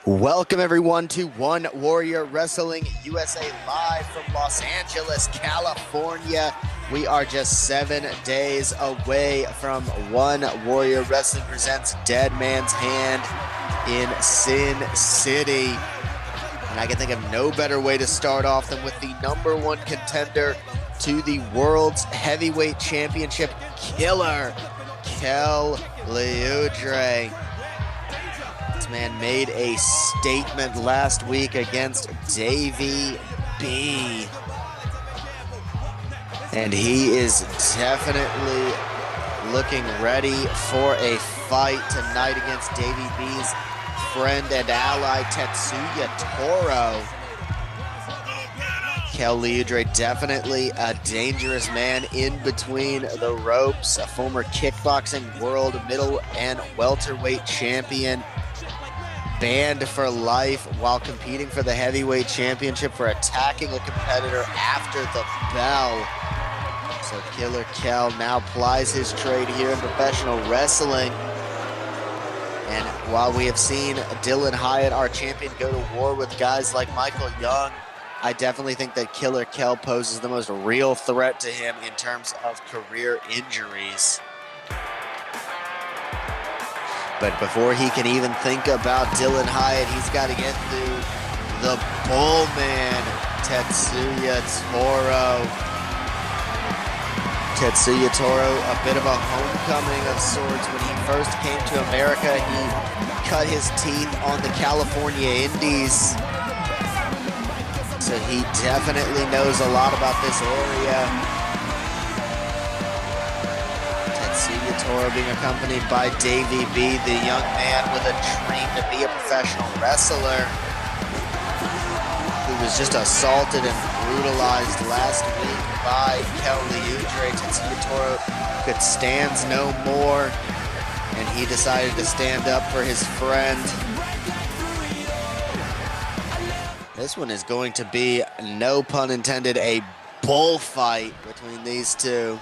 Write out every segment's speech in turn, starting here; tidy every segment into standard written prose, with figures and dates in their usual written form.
Welcome everyone to One Warrior Wrestling USA live from Los Angeles, California. We are just 7 days away from One Warrior Wrestling presents Dead Man's Hand in Sin City. And I can think of no better way to start off than with the #1 contender to the World's Heavyweight Championship, Killer Kel Leudre. This man made a statement last week against Davey B. And he is definitely looking ready for a fight tonight against Davey B's friend and ally, Tetsuya Toro. Kel Leudre, definitely a dangerous man in between the ropes, a former kickboxing world middle and welterweight champion, banned for life while competing for the heavyweight championship for attacking a competitor after the bell. So Killer Kel now plies his trade here in professional wrestling. And while we have seen Dylan Hyatt, our champion, go to war with guys like Michael Young, I definitely think that Killer Kel poses the most real threat to him in terms of career injuries. But before he can even think about Dylan Hyatt, he's got to get through the Bullman, Tetsuya Toro. Tetsuya Toro, a bit of a homecoming of sorts. When he first came to America, he cut his teeth on the California Indies. So he definitely knows a lot about this area. Tetsuya Toro being accompanied by Davey B, the young man with a dream to be a professional wrestler, who was just assaulted and brutalized last week by Kel Leudre. Tetsuya Toro could stand no more, and he decided to stand up for his friend. This one is going to be, no pun intended, a bullfight between these two.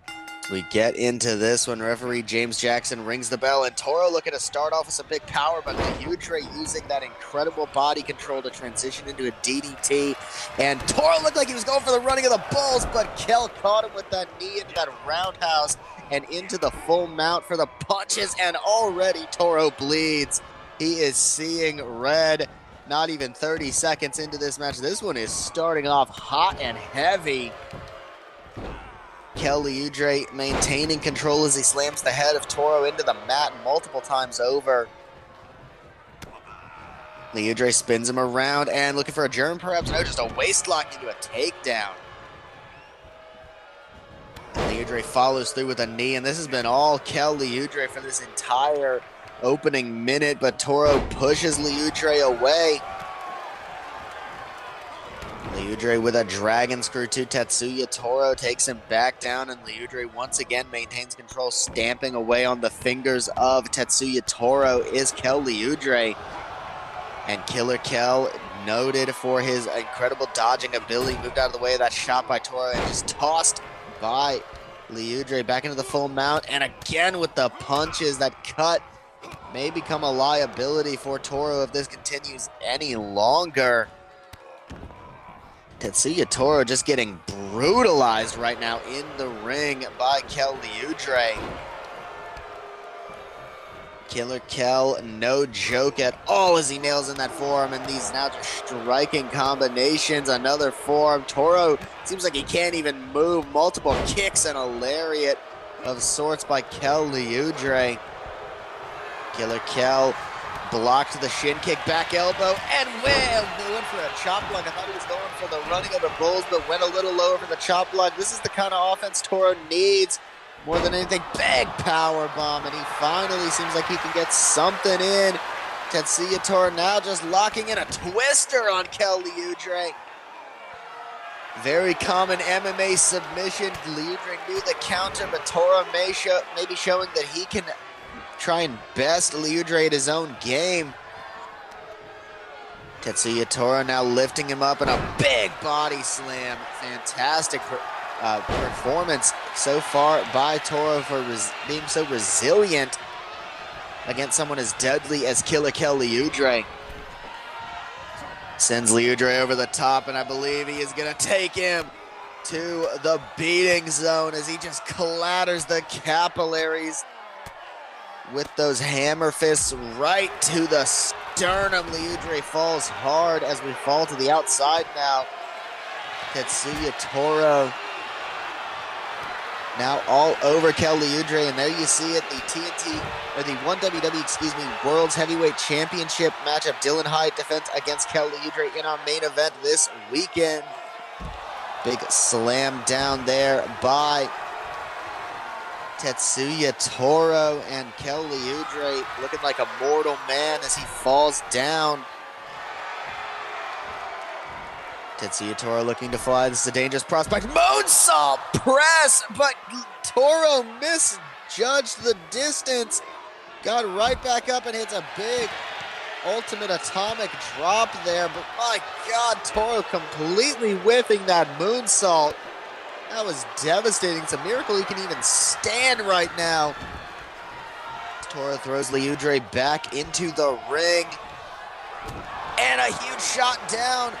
As we get into this one, referee James Jackson rings the bell, and Toro looking to start off with some big power, but Leudre using that incredible body control to transition into a DDT. And Toro looked like he was going for the running of the bulls, but Kel caught him with that knee into that roundhouse and into the full mount for the punches, and already Toro bleeds. He is seeing red. Not even 30 seconds into this match. This one is starting off hot and heavy. Kel Leudre maintaining control as he slams the head of Toro into the mat multiple times over. Leudre spins him around and looking for a German, perhaps. No, just a waist lock into a takedown. Leudre follows through with a knee, and this has been all Kel Leudre for this entire opening minute, but Toro pushes Leudre away. Leudre with a dragon screw to Tetsuya Toro takes him back down, and Leudre once again maintains control, stamping away on the fingers of Tetsuya Toro is Kel Leudre. And Killer Kel, noted for his incredible dodging ability, moved out of the way of that shot by Toro and just tossed by Leudre back into the full mount, and again with the punches. That cut may become a liability for Toro if this continues any longer. Tetsuya Toro just getting brutalized right now in the ring by Kel Leudre. Killer Kel, no joke at all as he nails in that forearm, and these now just striking combinations. Another forearm. Toro seems like he can't even move. Multiple kicks and a lariat of sorts by Kel Leudre. Killer Kel blocked the shin kick, back elbow, and went for a chop block. I thought he was going for the running of the bulls, but went a little lower for the chop block. This is the kind of offense Toro needs more than anything. Big power bomb, and he finally seems like he can get something in. Tetsuya Toro now just locking in a twister on Kel Leudre. Very common MMA submission. Leudre knew the counter, but Toro may be showing that he can try and best Leudre at his own game. Tetsuya Toro now lifting him up in a big body slam. Fantastic performance so far by Toro for being so resilient. against someone as deadly as Killer Kel Leudre. Sends Leudre over the top, and I believe he is going to take him to the beating zone as he just clatters the capillaries with those hammer fists right to the sternum. Leudre falls hard as we fall to the outside now. Tetsuya Toro now all over Kel Leudre, and there you see it, the TNT, or the 1WWE, World's Heavyweight Championship matchup. Dylan Hyatt defense against Kel Leudre in our main event this weekend. Big slam down there by Tetsuya Toro, and Kel Leudre looking like a mortal man as he falls down. Tetsuya Toro looking to fly. This is a dangerous prospect. Moonsault press, but Toro misjudged the distance. Got right back up and hits a big ultimate atomic drop there. But my God, Toro completely whiffing that moonsault. That was devastating. It's a miracle he can even stand right now. Toro throws Leudre back into the ring. And a huge shot down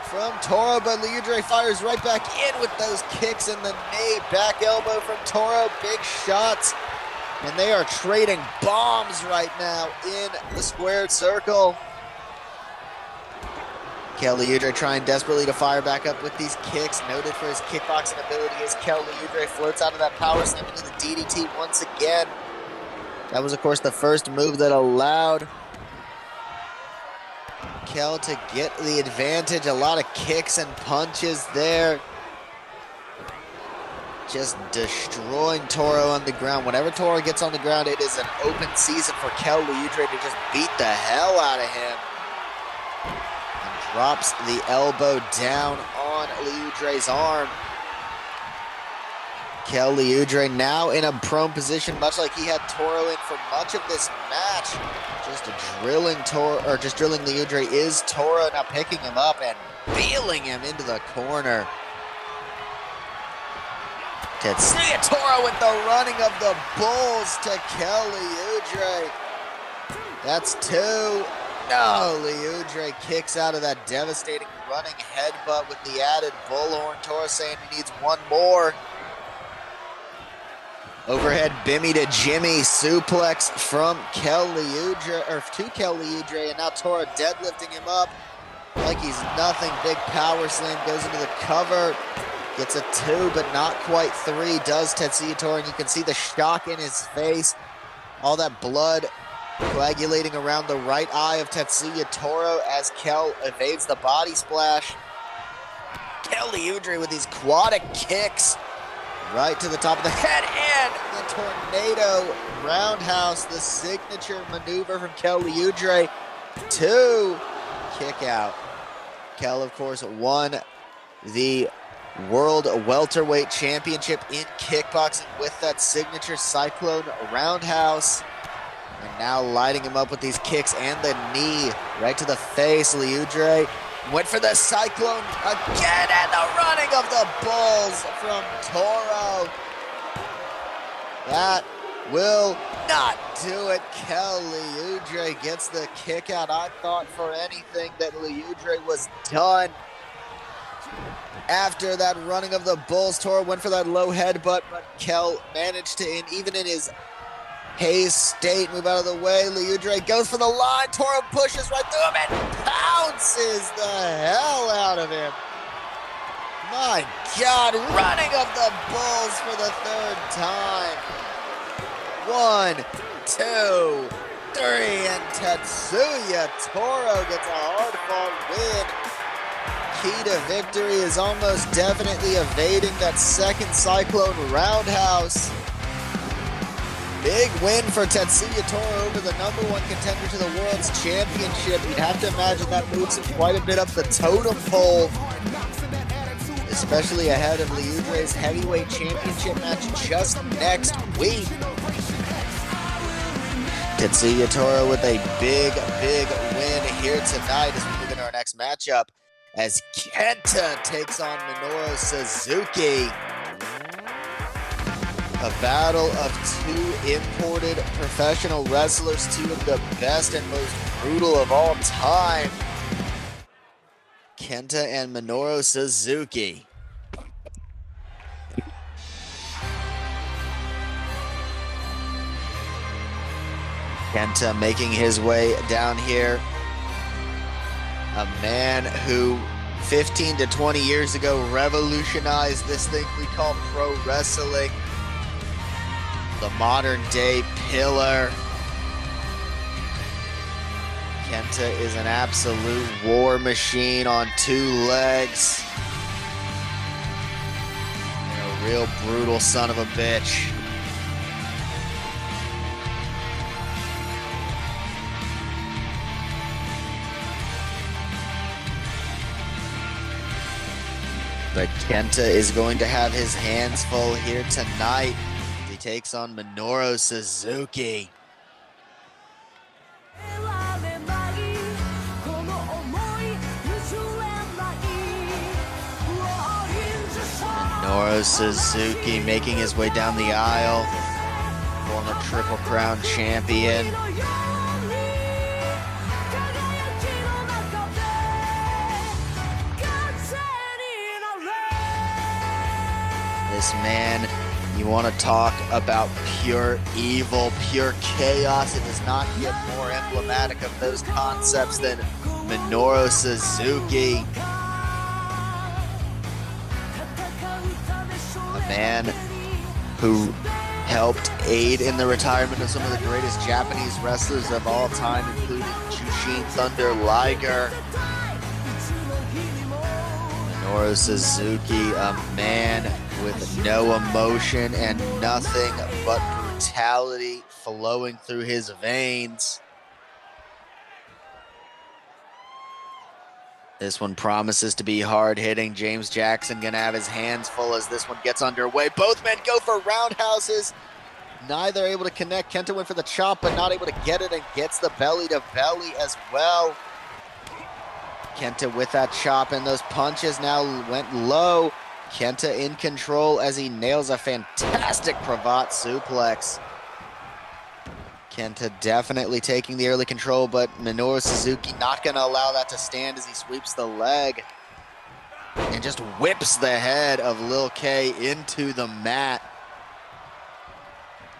from Toro, but Leudre fires right back in with those kicks and the knee. Back elbow from Toro, big shots. And they are trading bombs right now in the squared circle. Kel Leudre trying desperately to fire back up with these kicks. Noted for his kickboxing ability as Kel Leudre floats out of that power slam into the DDT once again. That was, of course, the first move that allowed Kel to get the advantage. A lot of kicks and punches there. Just destroying Toro on the ground. Whenever Toro gets on the ground, it is an open season for Kel Leudre to just beat the hell out of him. And drops the elbow down on Leudre's arm. Kel Leudre now in a prone position, much like he had Toro in for much of this match. Just drilling Leudre is Toro, now picking him up and wheeling him into the corner. Tetsuya Toro with the running of the bulls to Kel Leudre. That's two. No, Leudre kicks out of that devastating running headbutt with the added bullhorn. Toro saying he needs one more. Overhead Bimmy to Jimmy suplex from Kel Leudre, or to Kel Leudre, and now Toro deadlifting him up like he's nothing. Big power slam goes into the cover. Gets a two, but not quite three, does Tetsuya Toro, and you can see the shock in his face. All that blood coagulating around the right eye of Tetsuya Toro as Kel evades the body splash. Kel Leudre with these aquatic kicks right to the top of the head, and the tornado roundhouse, the signature maneuver from Kel Leudre. Two, kick out. Kel, of course, won the World Welterweight Championship in kickboxing with that signature Cyclone Roundhouse. And now lighting him up with these kicks and the knee right to the face. Leudre went for the Cyclone again, and the running of the bulls from Toro. That will not do it. Kel Leudre gets the kick out. I thought for anything that Leudre was done. After that running of the bulls, Toro went for that low headbutt, but Kel managed to, even in his haze state, move out of the way. Leudre goes for the line. Toro pushes right through him and pounces the hell out of him. My God, running of the bulls for the third time. 1, 2, 3, and Tetsuya Toro gets a hard-fought win. Key to victory is almost definitely evading that second Cyclone Roundhouse. Big win for Tetsuya Toro over the #1 contender to the World's Championship. You'd have to imagine that moves him quite a bit up the totem pole, especially ahead of Leudre's Heavyweight Championship match just next week. Tetsuya Toro with a big win here tonight as we move into our next matchup, as Kenta takes on Minoru Suzuki. A battle of two imported professional wrestlers, two of the best and most brutal of all time. KENTA and Minoru Suzuki. KENTA making his way down here. A man who 15 to 20 years ago revolutionized this thing we call pro wrestling. The modern day pillar. KENTA is an absolute war machine on two legs. And a real brutal son of a bitch. But KENTA is going to have his hands full here tonight. He takes on Minoru Suzuki. Minoru Suzuki making his way down the aisle. Former Triple Crown champion. This man, you want to talk about pure evil, pure chaos. It does not get more emblematic of those concepts than Minoru Suzuki. A man who helped aid in the retirement of some of the greatest Japanese wrestlers of all time, including Jushin Thunder Liger. Minoru Suzuki, a man with no emotion and nothing but brutality flowing through his veins. This one promises to be hard-hitting. James Jackson gonna have his hands full as this one gets underway. Both men go for roundhouses. Neither able to connect. KENTA went for the chop, but not able to get it, and gets the belly-to-belly as well. KENTA with that chop, and those punches now went low. KENTA in control as he nails a fantastic cravat suplex. KENTA definitely taking the early control, but Minoru Suzuki not going to allow that to stand as he sweeps the leg and just whips the head of Lil K into the mat.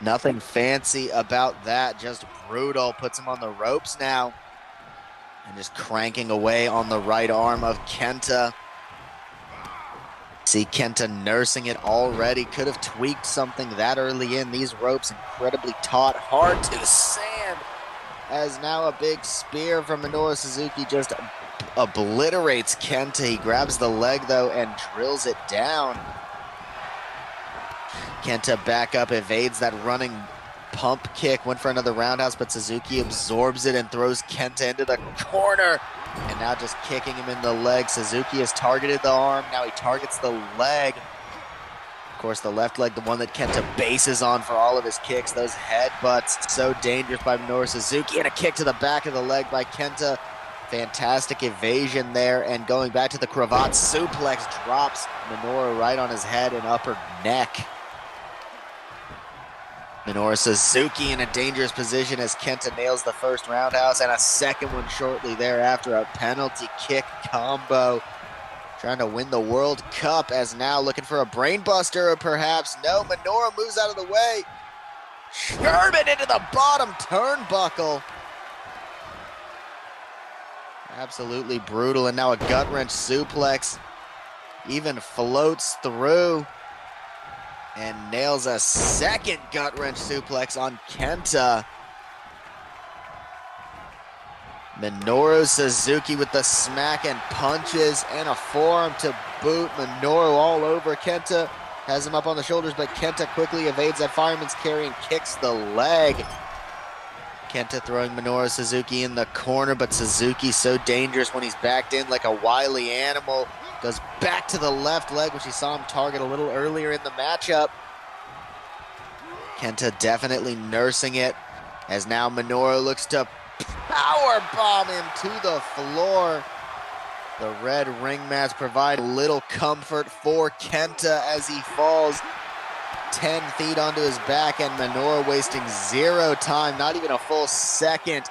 Nothing fancy about that, just brutal. Puts him on the ropes now and just cranking away on the right arm of KENTA. See KENTA nursing it already. Could have tweaked something that early in. These ropes incredibly taut, hard to sand. As now a big spear from Minoru Suzuki just obliterates KENTA. He grabs the leg though and drills it down. KENTA back up, evades that running pump kick. Went for another roundhouse, but Suzuki absorbs it and throws KENTA into the corner. And now just kicking him in the leg. Suzuki has targeted the arm. Now he targets the leg. Of course, the left leg, the one that KENTA bases on for all of his kicks. Those headbutts, so dangerous by Minoru Suzuki. And a kick to the back of the leg by KENTA. Fantastic evasion there. And going back to the cravat suplex, drops Minoru right on his head and upper neck. Minoru Suzuki in a dangerous position as KENTA nails the first roundhouse and a second one shortly thereafter. A penalty kick combo. Trying to win the World Cup as now looking for a brainbuster or perhaps. No, Minoru moves out of the way. Sherman into the bottom turnbuckle. Absolutely brutal, and now a gut wrench suplex. Even floats through. And nails a second gut-wrench suplex on KENTA. Minoru Suzuki with the smack and punches and a forearm to boot. Minoru all over KENTA. Has him up on the shoulders, but KENTA quickly evades that fireman's carry and kicks the leg. KENTA throwing Minoru Suzuki in the corner, but Suzuki so dangerous when he's backed in like a wily animal. Goes back to the left leg, which he saw him target a little earlier in the matchup. KENTA definitely nursing it, as now Minoru looks to powerbomb him to the floor. The red ring mats provide little comfort for KENTA as he falls. 10 feet onto his back, and Minoru wasting 0 time, not even a full second,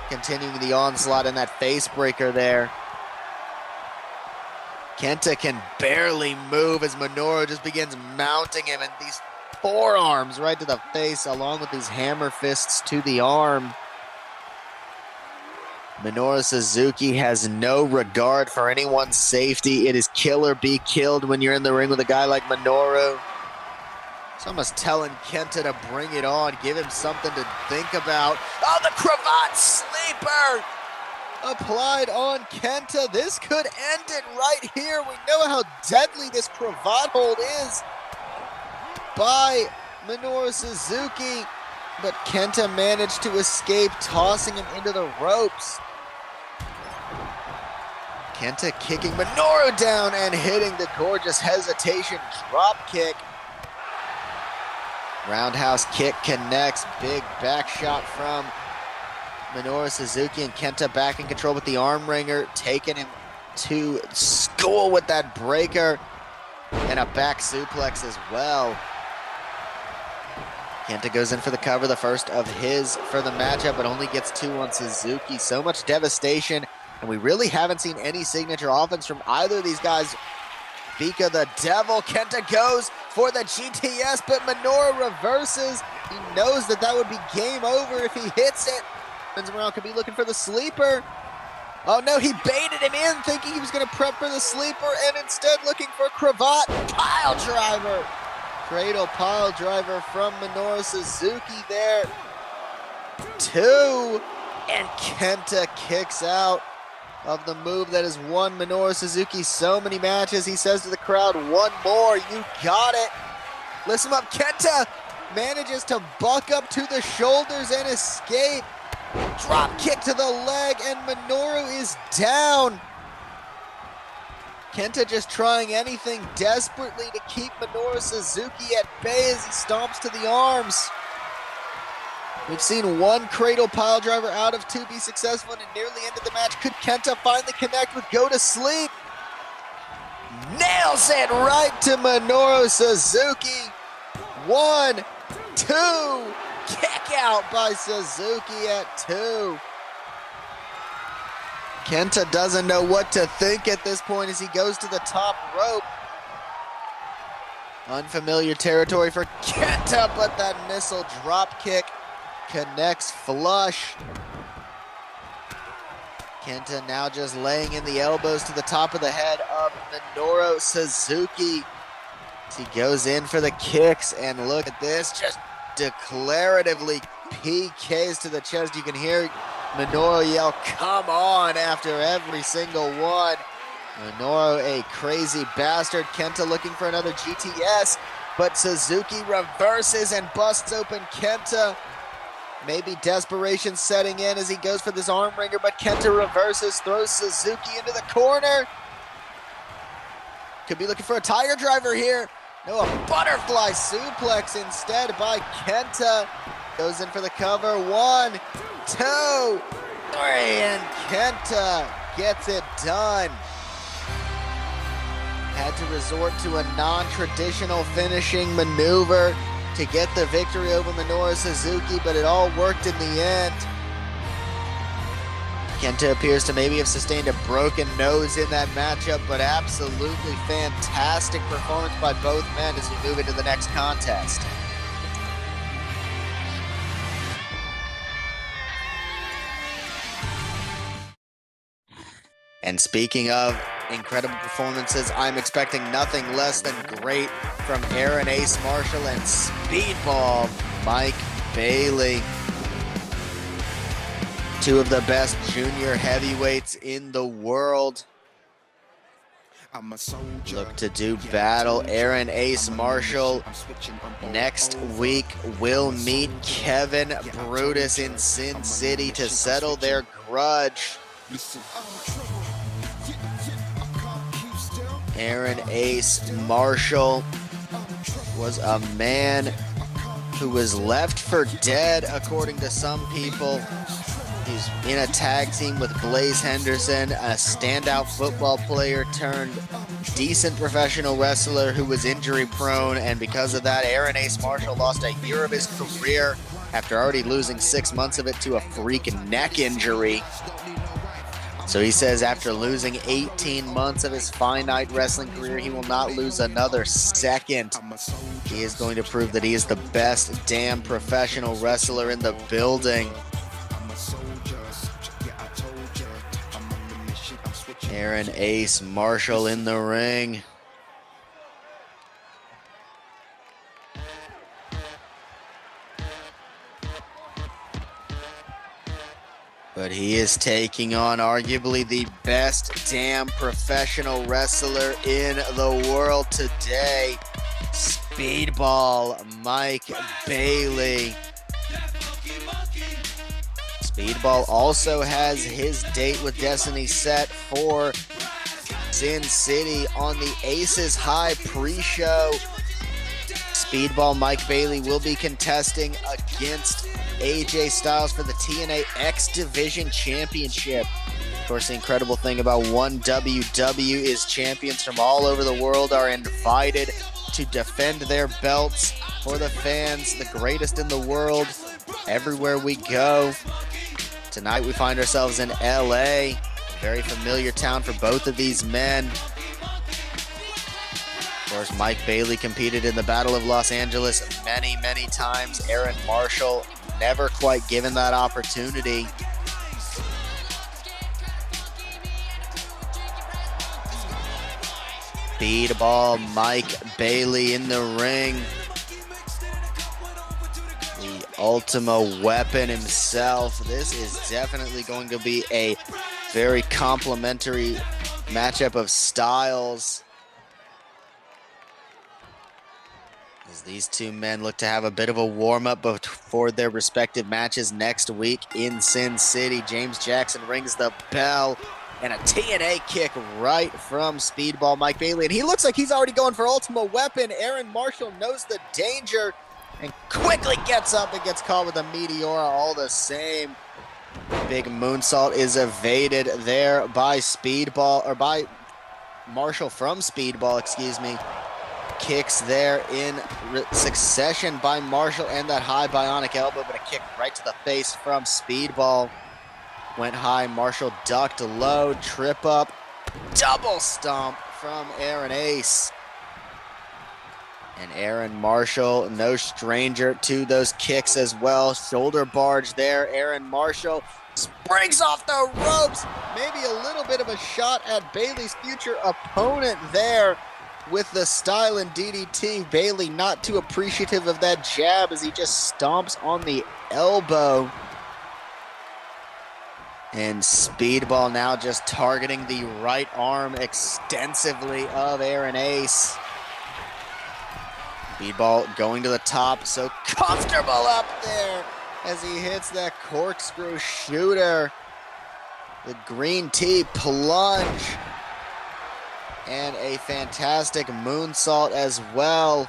continuing the onslaught in that face breaker there. Kenta can barely move as Minoru just begins mounting him, and these forearms right to the face along with these hammer fists to the arm. Minoru Suzuki has no regard for anyone's safety. It is kill or be killed when you're in the ring with a guy like Minoru. It's almost telling Kenta to bring it on, give him something to think about. Oh, the cravat sleeper applied on Kenta. This could end it right here. We know how deadly this cravat hold is by Minoru Suzuki, but Kenta managed to escape, tossing him into the ropes. Kenta kicking Minoru down and hitting the gorgeous hesitation drop kick. Roundhouse kick connects, big back shot from Minoru Suzuki, and Kenta back in control with the arm wringer, taking him to school with that breaker and a back suplex as well. Kenta goes in for the cover, the first of his for the matchup, but only gets 2 on Suzuki. So much devastation, and we really haven't seen any signature offense from either of these guys. Vika the Devil, Kenta goes for the GTS, but Minoru reverses. He knows that that would be game over if he hits it. Morale could be looking for the sleeper. Oh no, he baited him in thinking he was going to prep for the sleeper, and instead looking for cravat pile driver. Cradle pile driver from Minoru Suzuki there. 2, and Kenta kicks out of the move that has won Minoru Suzuki so many matches. He says to the crowd, "One more, you got it." Listen up, Kenta manages to buck up to the shoulders and escape. Drop kick to the leg, and Minoru is down. Kenta just trying anything desperately to keep Minoru Suzuki at bay as he stomps to the arms. We've seen 1 cradle pile driver out of 2 be successful, and it nearly ended the match. Could Kenta finally connect with go to sleep? Nails it right to Minoru Suzuki. 1, 2, kick out by Suzuki at 2. Kenta doesn't know what to think at this point as he goes to the top rope. Unfamiliar territory for Kenta, but that missile drop kick connects flush. Kenta now just laying in the elbows to the top of the head of Minoru Suzuki as he goes in for the kicks, and look at this, just declaratively PKs to the chest. You can hear Minoru yell, "Come on," after every single one. Minoru, a crazy bastard. Kenta looking for another GTS, but Suzuki reverses and busts open Kenta. Maybe desperation setting in as he goes for this arm wringer, but Kenta reverses, throws Suzuki into the corner. Could be looking for a tiger driver here. No, a butterfly suplex instead by Kenta. Goes in for the cover. 1, 2, 3, and Kenta gets it done. Had to resort to a non-traditional finishing maneuver to get the victory over Minoru Suzuki, but it all worked in the end. Kenta appears to maybe have sustained a broken nose in that matchup, but absolutely fantastic performance by both men as we move into the next contest. And speaking of incredible performances, I'm expecting nothing less than great from Aron Ace Marshall and Speedball Mike Bailey. 2 of the best junior heavyweights in the world look to do battle. Aron Ace Marshall next week will meet Kevin Brutus in Sin City to settle their grudge. Aron Ace Marshall was a man who was left for dead, according to some people. He who's in a tag team with Blaze Henderson, a standout football player turned decent professional wrestler who was injury prone, and because of that, Aaron Ace Marshall lost a year of his career after already losing 6 months of it to a freak neck injury. So he says after losing 18 months of his finite wrestling career, he will not lose another second. He is going to prove that he is the best damn professional wrestler in the building. Aaron Ace Marshall in the ring. But he is taking on arguably the best damn professional wrestler in the world today, Speedball Mike Bailey. Speedball also has his date with Destiny set for Sin City on the Aces High pre-show. Speedball Mike Bailey will be contesting against AJ Styles for the TNA X Division Championship. Of course, the incredible thing about 1WW is champions from all over the world are invited to defend their belts for the fans, the greatest in the world, everywhere we go. Tonight we find ourselves in LA, a very familiar town for both of these men. Of course, Mike Bailey competed in the Battle of Los Angeles many, many times. Aaron Marshall never quite given that opportunity. Speedball Mike Bailey in the ring. The Ultima Weapon himself. This is definitely going to be a very complimentary matchup of styles, as these two men look to have a bit of a warm-up before their respective matches next week in Sin City. James Jackson rings the bell, and a TNA kick right from Speedball Mike Bailey. And he looks like he's already going for Ultima Weapon. Aaron Marshall knows the danger and quickly gets up and gets caught with a Meteora all the same. Big moonsault is evaded there by Speedball, or by Marshall from Speedball, excuse me. Kicks there in succession by Marshall, and that high bionic elbow, but a kick right to the face from Speedball. Went high, Marshall ducked low, trip up, double stomp from Aaron Ace. And Aaron Marshall, no stranger to those kicks as well. Shoulder barge there. Aaron Marshall springs off the ropes. Maybe a little bit of a shot at Bailey's future opponent there with the style and DDT. Bailey not too appreciative of that jab as he just stomps on the elbow. And Speedball now just targeting the right arm extensively of Aaron Ace. Speedball going to the top, so comfortable up there as he hits that corkscrew shooter. The green tea plunge. And a fantastic moonsault as well.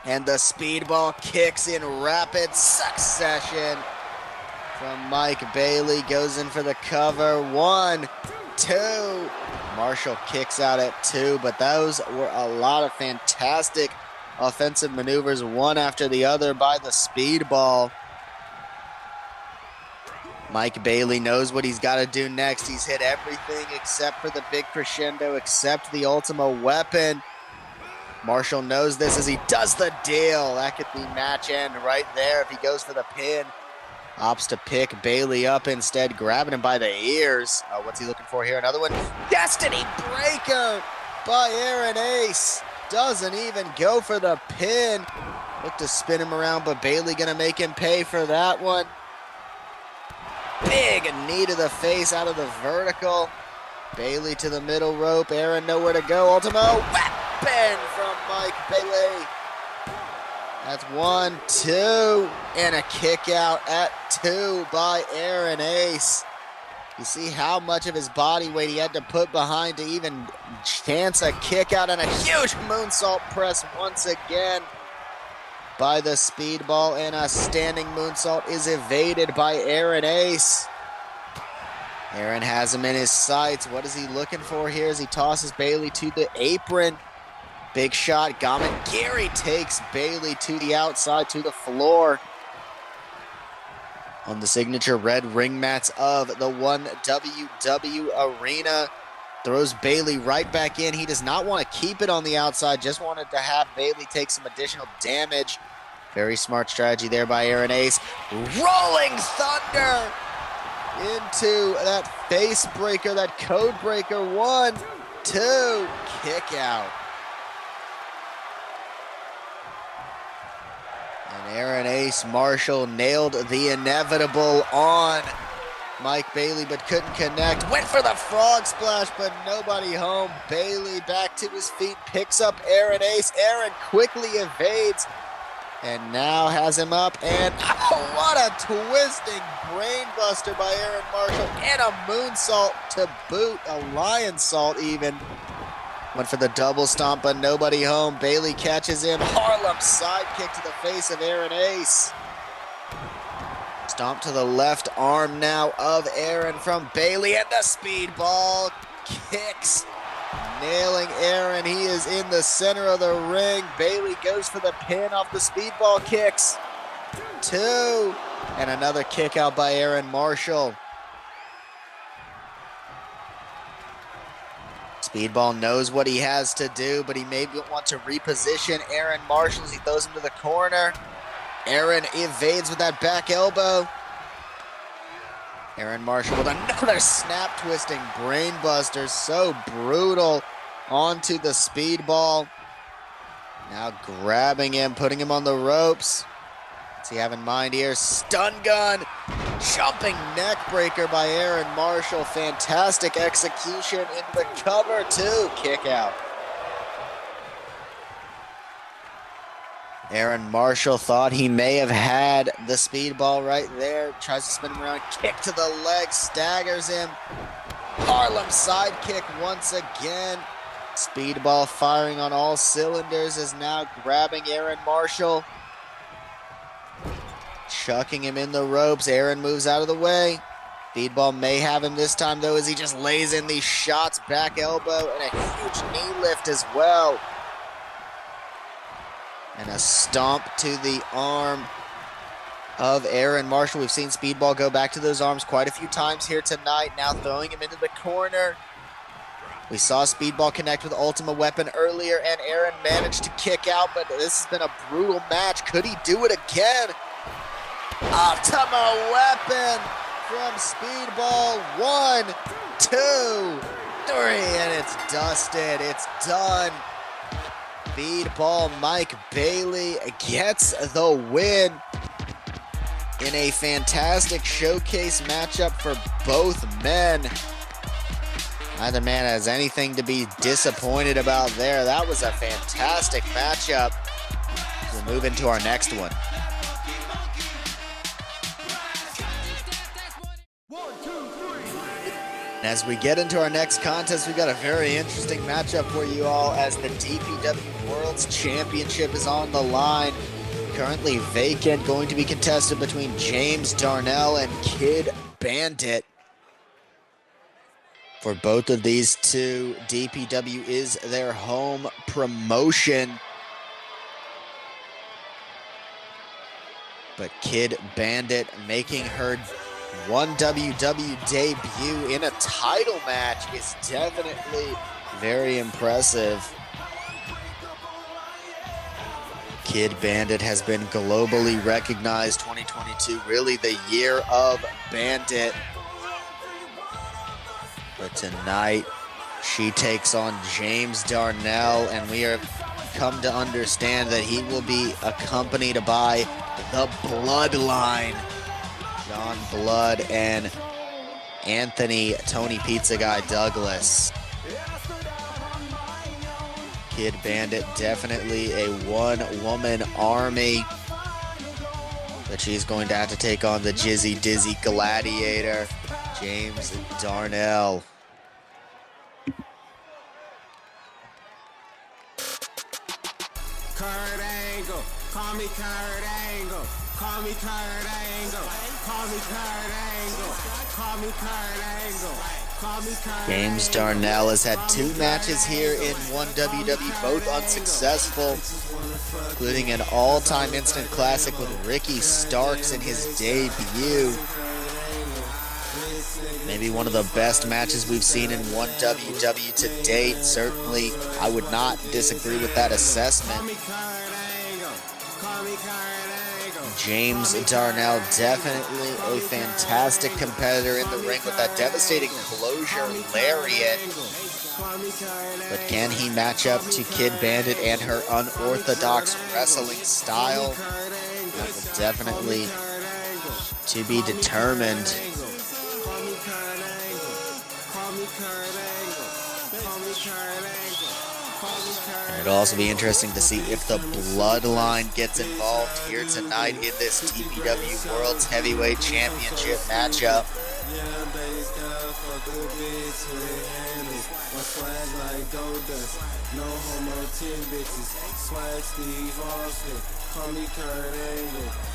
And the Speedball kicks in rapid succession from Mike Bailey. Goes in for the cover. 1, 2. Marshall kicks out at 2, but those were a lot of fantastic offensive maneuvers, one after the other by the Speedball. Mike Bailey knows what he's got to do next. He's hit everything except for the big crescendo, except the Ultima Weapon. Marshall knows this as he does the deal. That could be match end right there if he goes for the pin. Opts to pick Bailey up instead, grabbing him by the ears. What's he looking for here? Another one. Destiny Breaker by Aaron Ace. Doesn't even go for the pin. Look to spin him around, but Bailey gonna make him pay for that one. Big knee to the face out of the vertical. Bailey to the middle rope. Aaron nowhere to go. Ultima Weapon from Mike Bailey. That's 1, 2, and a kick out at 2 by Aaron Ace. You see how much of his body weight he had to put behind to even chance a kick out, and a huge moonsault press once again. by the Speedball, and a standing moonsault is evaded by Aron Ace. Aron has him in his sights. What is he looking for here as he tosses Bailey to the apron? Big shot, Gavin. Gary takes Bailey to the outside, to the floor. On the signature red ring mats of the 1WW Arena. Throws Bailey right back in. He does not want to keep it on the outside, just wanted to have Bailey take some additional damage. Very smart strategy there by Aron Ace. Rolling Thunder into that face breaker, that code breaker. 1, 2, kick out. And Aron Ace Marshall nailed the inevitable on Mike Bailey, but couldn't connect. Went for the frog splash, but nobody home. Bailey back to his feet, picks up Aron Ace. Aron quickly evades, and now has him up. And oh, what a twisting brainbuster by Aron Marshall, and a moonsault to boot, a lion salt even. Went for the double stomp, but nobody home. Bailey catches him. Harlem sidekick to the face of Aron Ace. Stomp to the left arm now of Aron from Bailey, and the Speedball kicks, nailing Aron. He is in the center of the ring. Bailey goes for the pin off the Speedball kicks. 2, and another kick out by Aron Marshall. Speedball knows what he has to do, but he may want to reposition Aron Marshall as he throws him to the corner. Aron evades with that back elbow. Aron Marshall with another snap twisting brainbuster, so brutal, onto the Speedball. Now grabbing him, putting him on the ropes. What's he have in mind here? Stun gun, jumping neck breaker by Aron Marshall. Fantastic execution into the cover, 2, kick out. Aron Marshall thought he may have had the Speedball right there. Tries to spin him around, kick to the leg, staggers him. Harlem sidekick once again. Speedball firing on all cylinders, is now grabbing Aron Marshall. Chucking him in the ropes. Aron moves out of the way. Speedball may have him this time though, as he just lays in these shots. Back elbow and a huge knee lift as well. And a stomp to the arm of Aron Marshall. We've seen Speedball go back to those arms quite a few times here tonight. Now throwing him into the corner. We saw Speedball connect with Ultima Weapon earlier, and Aron managed to kick out, but this has been a brutal match. Could he do it again? Ultima Weapon from Speedball. 1, 2, 3, and it's dusted. It's done. Speedball Mike Bailey gets the win in a fantastic showcase matchup for both men. Neither man has anything to be disappointed about there. That was a fantastic matchup. We'll move into our next one. As we get into our next contest, we've got a very interesting matchup for you all, as the DPW World's Championship is on the line. Currently vacant, going to be contested between James Darnell and Kid Bandit. For both of these two, DPW is their home promotion. But Kid Bandit making her 1WW debut in a title match is definitely very impressive. Kid Bandit has been globally recognized. 2022, really the year of Bandit. But tonight, she takes on James Darnell, and we are come to understand that he will be accompanied by the Bloodline. John Blood and Anthony Tony Pizza Guy Douglas. Kid Bandit definitely a one-woman army, but she's going to have to take on the Jizzy Dizzy Gladiator, James Darnell. Kurt Angle, Call me Kurt Angle. Call me Kurt Angle. Call me Kurt Angle. Call me Kurt Angle. Call me Kurt James Darnell has had 2 matches here in 1WWE, both unsuccessful, including an all-time instant classic with Ricky Starks in his debut. Maybe one of the best matches we've seen in 1WWE to date. Certainly, I would not disagree with that assessment. James Darnell, definitely a fantastic competitor in the ring with that devastating closure lariat. But can he match up to Kid Bandit and her unorthodox wrestling style? That will definitely to be determined. And it'll also be interesting to see if the Bloodline gets involved here tonight in this TPW World's Heavyweight Championship matchup.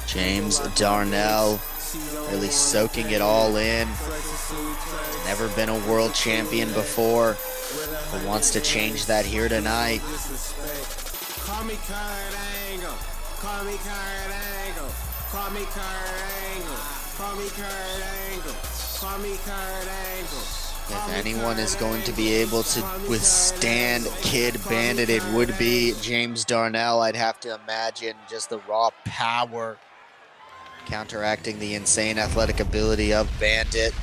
James Darnell really soaking it all in. Never been a world champion before, but wants to change that here tonight. Call me Kurt Angle. Call me Kurt Angle. Call me Kurt Angle. Call me Kurt Angle. Call me Kurt Angle. If anyone is going to be able to withstand Kid Bandit, it would be James Darnell. I'd have to imagine just the raw power counteracting the insane athletic ability of Bandit.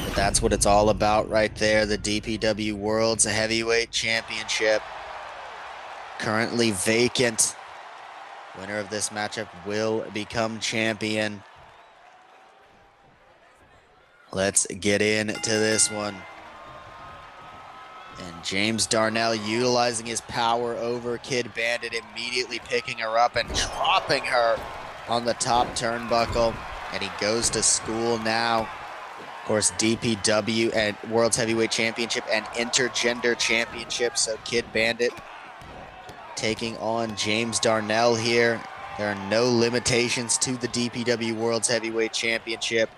But that's what it's all about right there. The DPW World's Heavyweight Championship. Currently vacant. Winner of this matchup will become champion. Let's get into this one. And James Darnell utilizing his power over Kid Bandit, immediately picking her up and dropping her on the top turnbuckle. And he goes to school now. Of course, DPW and World's Heavyweight Championship and Intergender Championship. So Kid Bandit taking on James Darnell here. There are no limitations to the DPW World's Heavyweight Championship.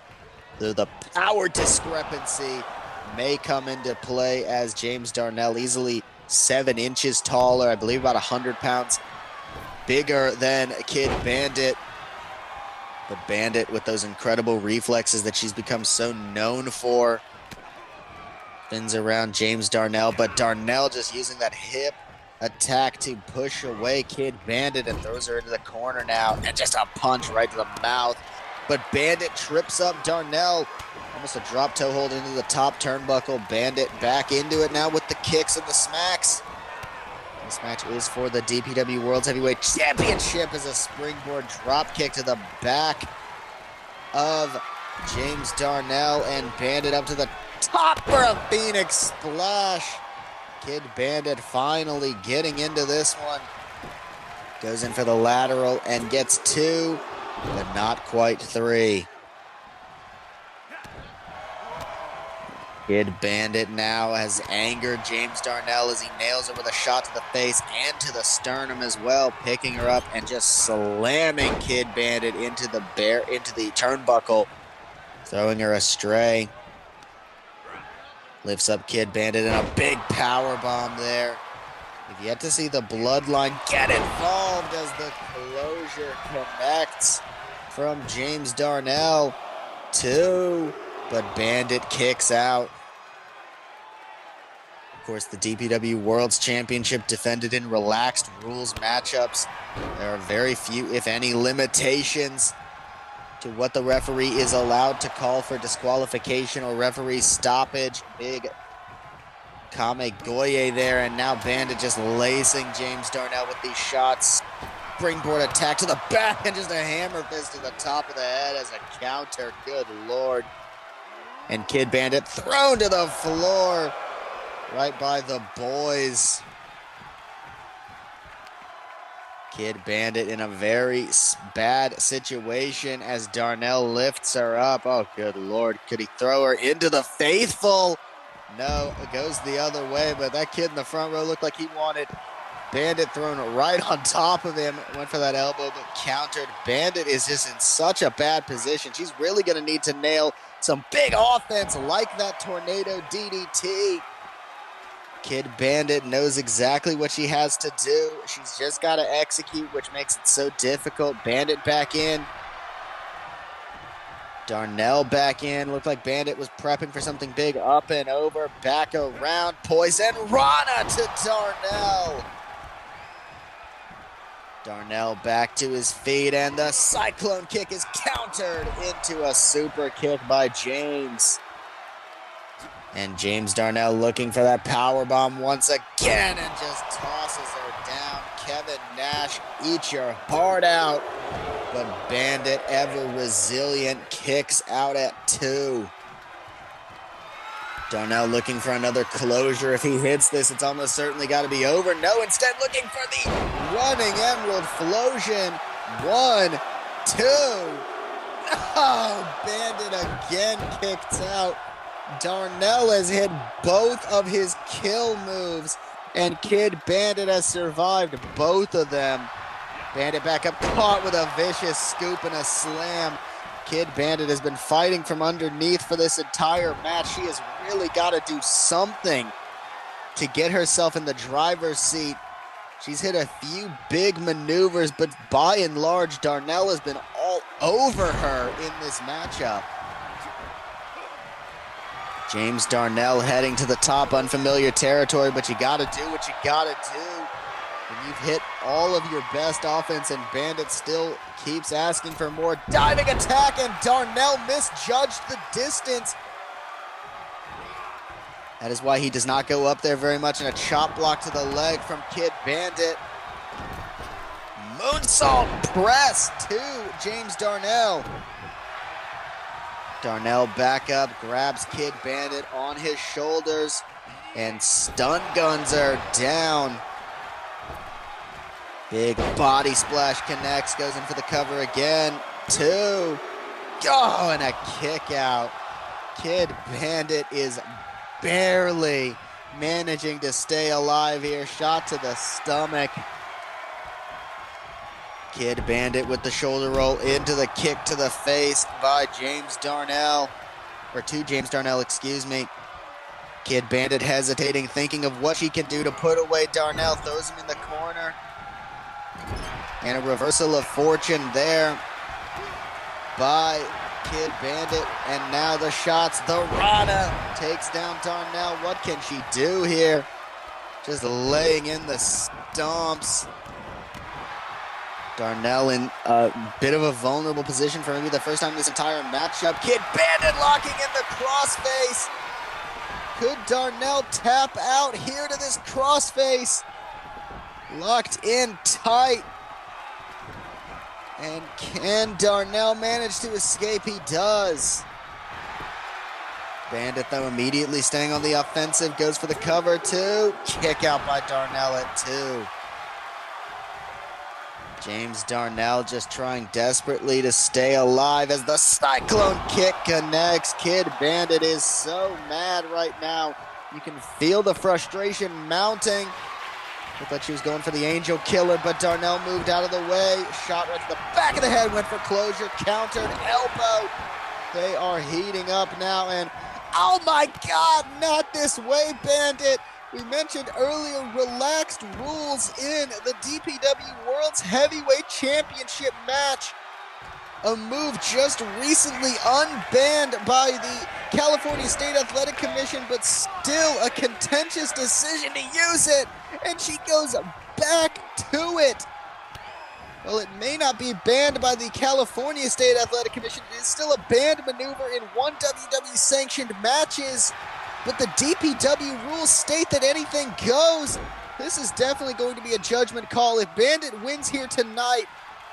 The power discrepancy may come into play as James Darnell, easily 7 inches taller, I believe about 100 pounds bigger than Kid Bandit. But Bandit, with those incredible reflexes that she's become so known for, spins around James Darnell, but Darnell just using that hip attack to push away Kid Bandit and throws her into the corner now, and just a punch right to the mouth. But Bandit trips up Darnell. Almost a drop toe hold into the top turnbuckle. Bandit back into it now with the kicks and the smacks. This match is for the DPW World's Heavyweight Championship as a springboard drop kick to the back of James Darnell, and Bandit up to the top for a Phoenix Splash. Kid Bandit finally getting into this one. Goes in for the lateral and gets 2. But not quite 3. Kid Bandit now has angered James Darnell as he nails her with a shot to the face and to the sternum as well, picking her up and just slamming Kid Bandit into the turnbuckle, throwing her astray. Lifts up Kid Bandit and a big power bomb there. We've yet to see the Bloodline get involved as the closure connects from James Darnell. 2, but Bandit kicks out. Of course, the DPW World's Championship defended in relaxed rules matchups. There are very few, if any, limitations to what the referee is allowed to call for disqualification or referee stoppage. Big Kame-Goye there, and now Bandit just lacing James Darnell with these shots. Springboard attack to the back and just a hammer fist to the top of the head as a counter. Good Lord. And Kid Bandit thrown to the floor right by the boys. Kid Bandit in a very bad situation as Darnell lifts her up. Oh, good Lord. Could he throw her into the faithful? No, it goes the other way, but that kid in the front row looked like he wanted Bandit thrown right on top of him. Went for that elbow, but countered. Bandit is just in such a bad position. She's really going to need to nail some big offense like that tornado DDT. Kid Bandit knows exactly what she has to do. She's just got to execute, which makes it so difficult. Bandit back in. Darnell back in. Looked like Bandit was prepping for something big. Up and over. Back around. Poison Rana to Darnell. Darnell back to his feet, and the cyclone kick is countered into a super kick by James. And James Darnell looking for that powerbomb once again and just tosses her down. Kevin Nash, eat your heart out. But Bandit, ever resilient, kicks out at 2. Darnell looking for another closure. If he hits this, it's almost certainly got to be over. No, instead looking for the running Emerald Flosion. 1, 2. Oh, Bandit again kicked out. Darnell has hit both of his kill moves, and Kid Bandit has survived both of them. Bandit back up, caught with a vicious scoop and a slam. Kid Bandit has been fighting from underneath for this entire match. She has really got to do something to get herself in the driver's seat. She's hit a few big maneuvers, but by and large, Darnell has been all over her in this matchup. James Darnell heading to the top, unfamiliar territory, but you got to do what you got to do. When you've hit all of your best offense and Bandit still keeps asking for more. Diving attack, and Darnell misjudged the distance. That is why he does not go up there very much, and a chop block to the leg from Kid Bandit. Moonsault press to James Darnell. Darnell back up, grabs Kid Bandit on his shoulders, and stun guns her down. Big body splash connects, goes in for the cover again. 2. Oh, and a kick out. Kid Bandit is barely managing to stay alive here. Shot to the stomach. Kid Bandit with the shoulder roll into the kick to the face by James Darnell. Or to James Darnell, excuse me. Kid Bandit hesitating, thinking of what she can do to put away Darnell. Throws him in the corner. And a reversal of fortune there by Kid Bandit. And now the shots. The Rana takes down Darnell. What can she do here? Just laying in the stomps. Darnell in a bit of a vulnerable position for maybe the first time this entire matchup. Kid Bandit locking in the crossface. Could Darnell tap out here to this crossface? Locked in tight. And can Darnell manage to escape? He does. Bandit, though, immediately staying on the offensive. Goes for the cover, too. Kick out by Darnell at 2. James Darnell just trying desperately to stay alive as the cyclone kick connects. Kid Bandit is so mad right now. You can feel the frustration mounting. Looked like she was going for the Angel Killer, but Darnell moved out of the way. Shot right to the back of the head, went for closure, countered, elbow. They are heating up now, and oh my God, not this way, Bandit. We mentioned earlier relaxed rules in the DPW World's Heavyweight Championship match. A move just recently unbanned by the California State Athletic Commission, but still a contentious decision to use it. And she goes back to it. Well, it may not be banned by the California State Athletic Commission. It is still a banned maneuver in one WWE sanctioned matches. But the DPW rules state that anything goes. This is definitely going to be a judgment call. If Bandit wins here tonight,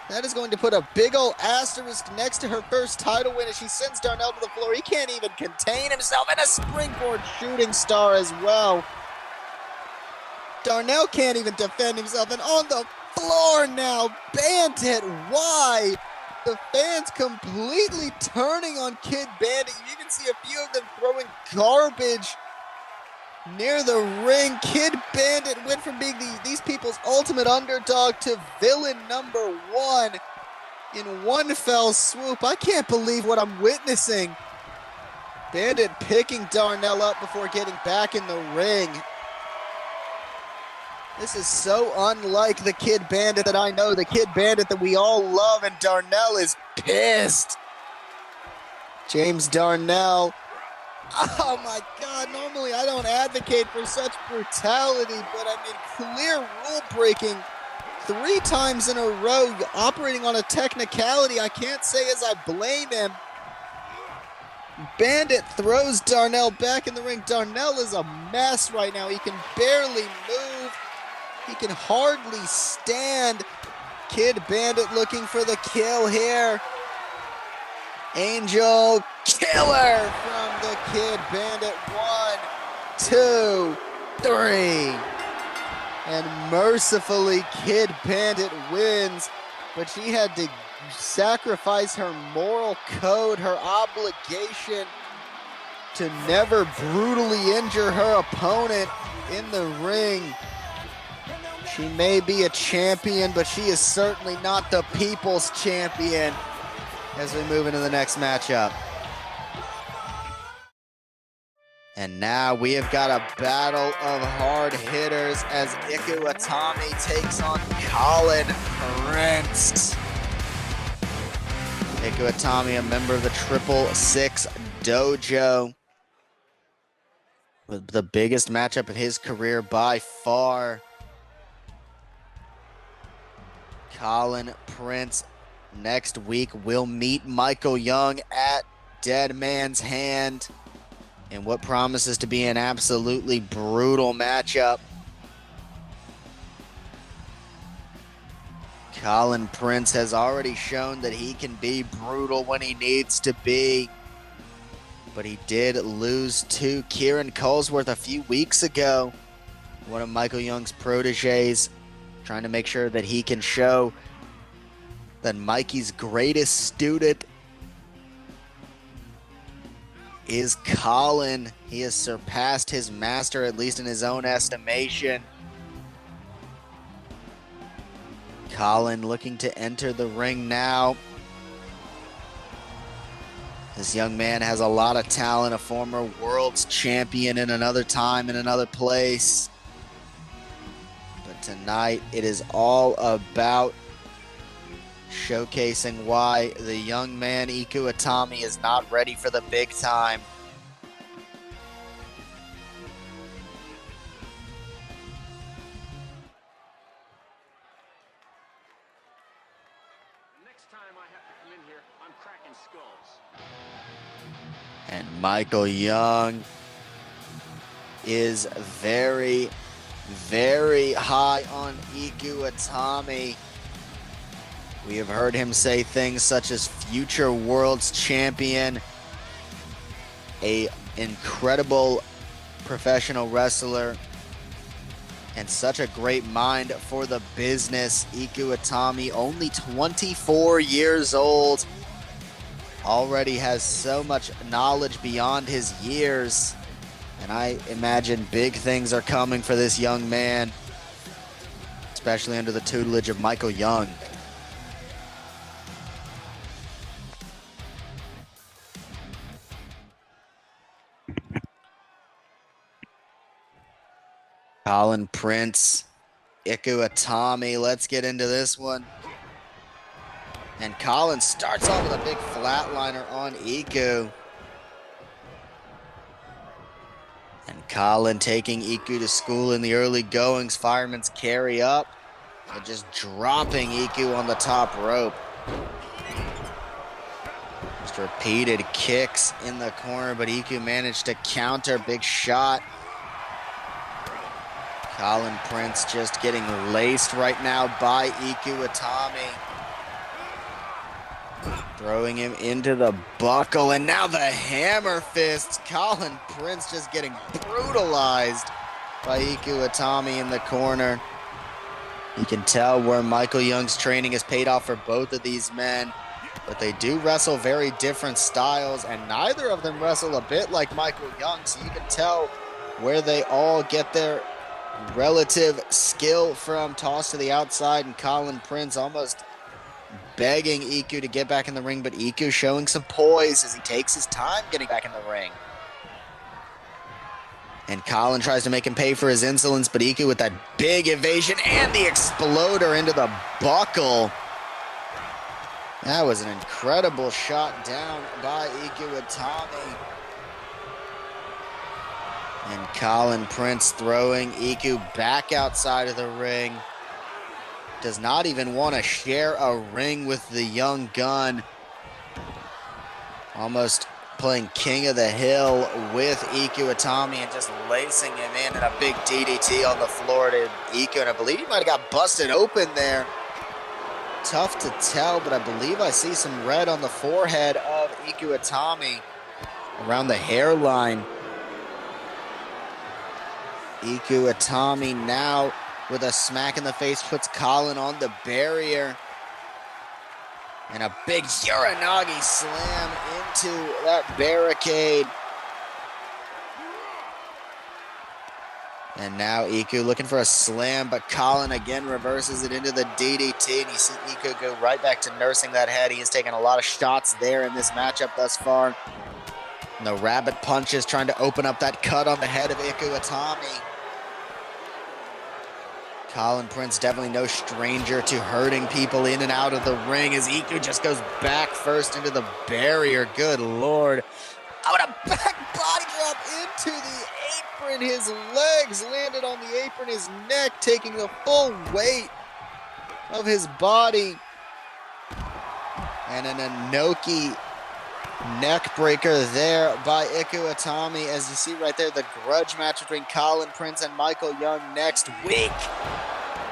that is going to put a big ol' asterisk next to her first title win as she sends Darnell to the floor. He can't even contain himself, and a springboard shooting star as well. Darnell can't even defend himself, and on the floor now, Bandit, why? The fans completely turning on Kid Bandit. You even see a few of them throwing garbage. near the ring. Kid Bandit went from being these people's ultimate underdog to villain number one in one fell swoop. I can't believe what I'm witnessing. Bandit picking Darnell up before getting back in the ring. This is so unlike the Kid Bandit that I know, the Kid Bandit that we all love, and Darnell is pissed. James Darnell. Oh my God, normally I don't advocate for such brutality, but I mean, clear rule breaking 3 times in a row, operating on a technicality. I can't say as I blame him. Bandit throws Darnell back in the ring. Darnell is a mess right now. He can barely move. He can hardly stand. Kid Bandit looking for the kill here. Angel Killer from the Kid Bandit. 1, 2, 3. And mercifully, Kid Bandit wins, but she had to sacrifice her moral code, her obligation to never brutally injure her opponent in the ring. She may be a champion, but she is certainly not the people's champion as we move into the next matchup. And now we have got a battle of hard hitters as Itami takes on Colin Prince. Itami, a member of the 666 Dojo. The biggest matchup of his career by far. Colin Prince next week will meet Michael Young at Dead Man's Hand in what promises to be an absolutely brutal matchup. Colin Prince has already shown that he can be brutal when he needs to be, but he did lose to Kieran Colesworth a few weeks ago, one of Michael Young's proteges, trying to make sure that he can show that Mikey's greatest student is Colin. He has surpassed his master, at least in his own estimation. Colin looking to enter the ring now. This young man has a lot of talent, a former world's champion in another time, in another place. But tonight, it is all about showcasing why the young man, Itami, is not ready for the big time. And Michael Young is very, very high on Itami. We have heard him say things such as future world's champion, an incredible professional wrestler, and such a great mind for the business. Itami, only 24 years old, already has so much knowledge beyond his years, and I imagine big things are coming for this young man, especially under the tutelage of Michael Young. Colin Prince, Itami, let's get into this one. And Colin starts off with a big flatliner on Iku. And Colin taking Iku to school in the early goings. Fireman's carry up. And just dropping Iku on the top rope. Just repeated kicks in the corner, but Iku managed to counter. Big shot. Colin Prince just getting laced right now by Itami. Throwing him into the buckle, and now the hammer fists. Colin Prince just getting brutalized by Itami in the corner. You can tell where Michael Young's training has paid off for both of these men, but they do wrestle very different styles, and neither of them wrestle a bit like Michael Young, so you can tell where they all get their relative skill from. Toss to the outside, and Colin Prince almost begging Iku to get back in the ring, but Iku showing some poise as he takes his time getting back in the ring. And Colin tries to make him pay for his insolence, but Iku with that big evasion and the exploder into the buckle. That was an incredible shot down by Iku Itami. And Colin Prince throwing Iku back outside of the ring. Does not even want to share a ring with the young gun. Almost playing king of the hill with Iku Itami and just lacing him in and a big DDT on the floor to Iku. And I believe he might have got busted open there. Tough to tell, but I believe I see some red on the forehead of Iku Itami around the hairline. Iku Itami now with a smack in the face puts Colin on the barrier. And a big Uranagi slam into that barricade. And now Iku looking for a slam, but Colin again reverses it into the DDT. And you see Iku go right back to nursing that head. He has taken a lot of shots there in this matchup thus far. And the rabbit punches trying to open up that cut on the head of Iku Itami. Colin Prince definitely no stranger to hurting people in and out of the ring as Iku just goes back first into the barrier. Good Lord. Oh, and a back body drop into the apron. His legs landed on the apron, his neck taking the full weight of his body. And an Inoki neck breaker there by Iku Itami. As you see right there, the grudge match between Colin Prince and Michael Young next week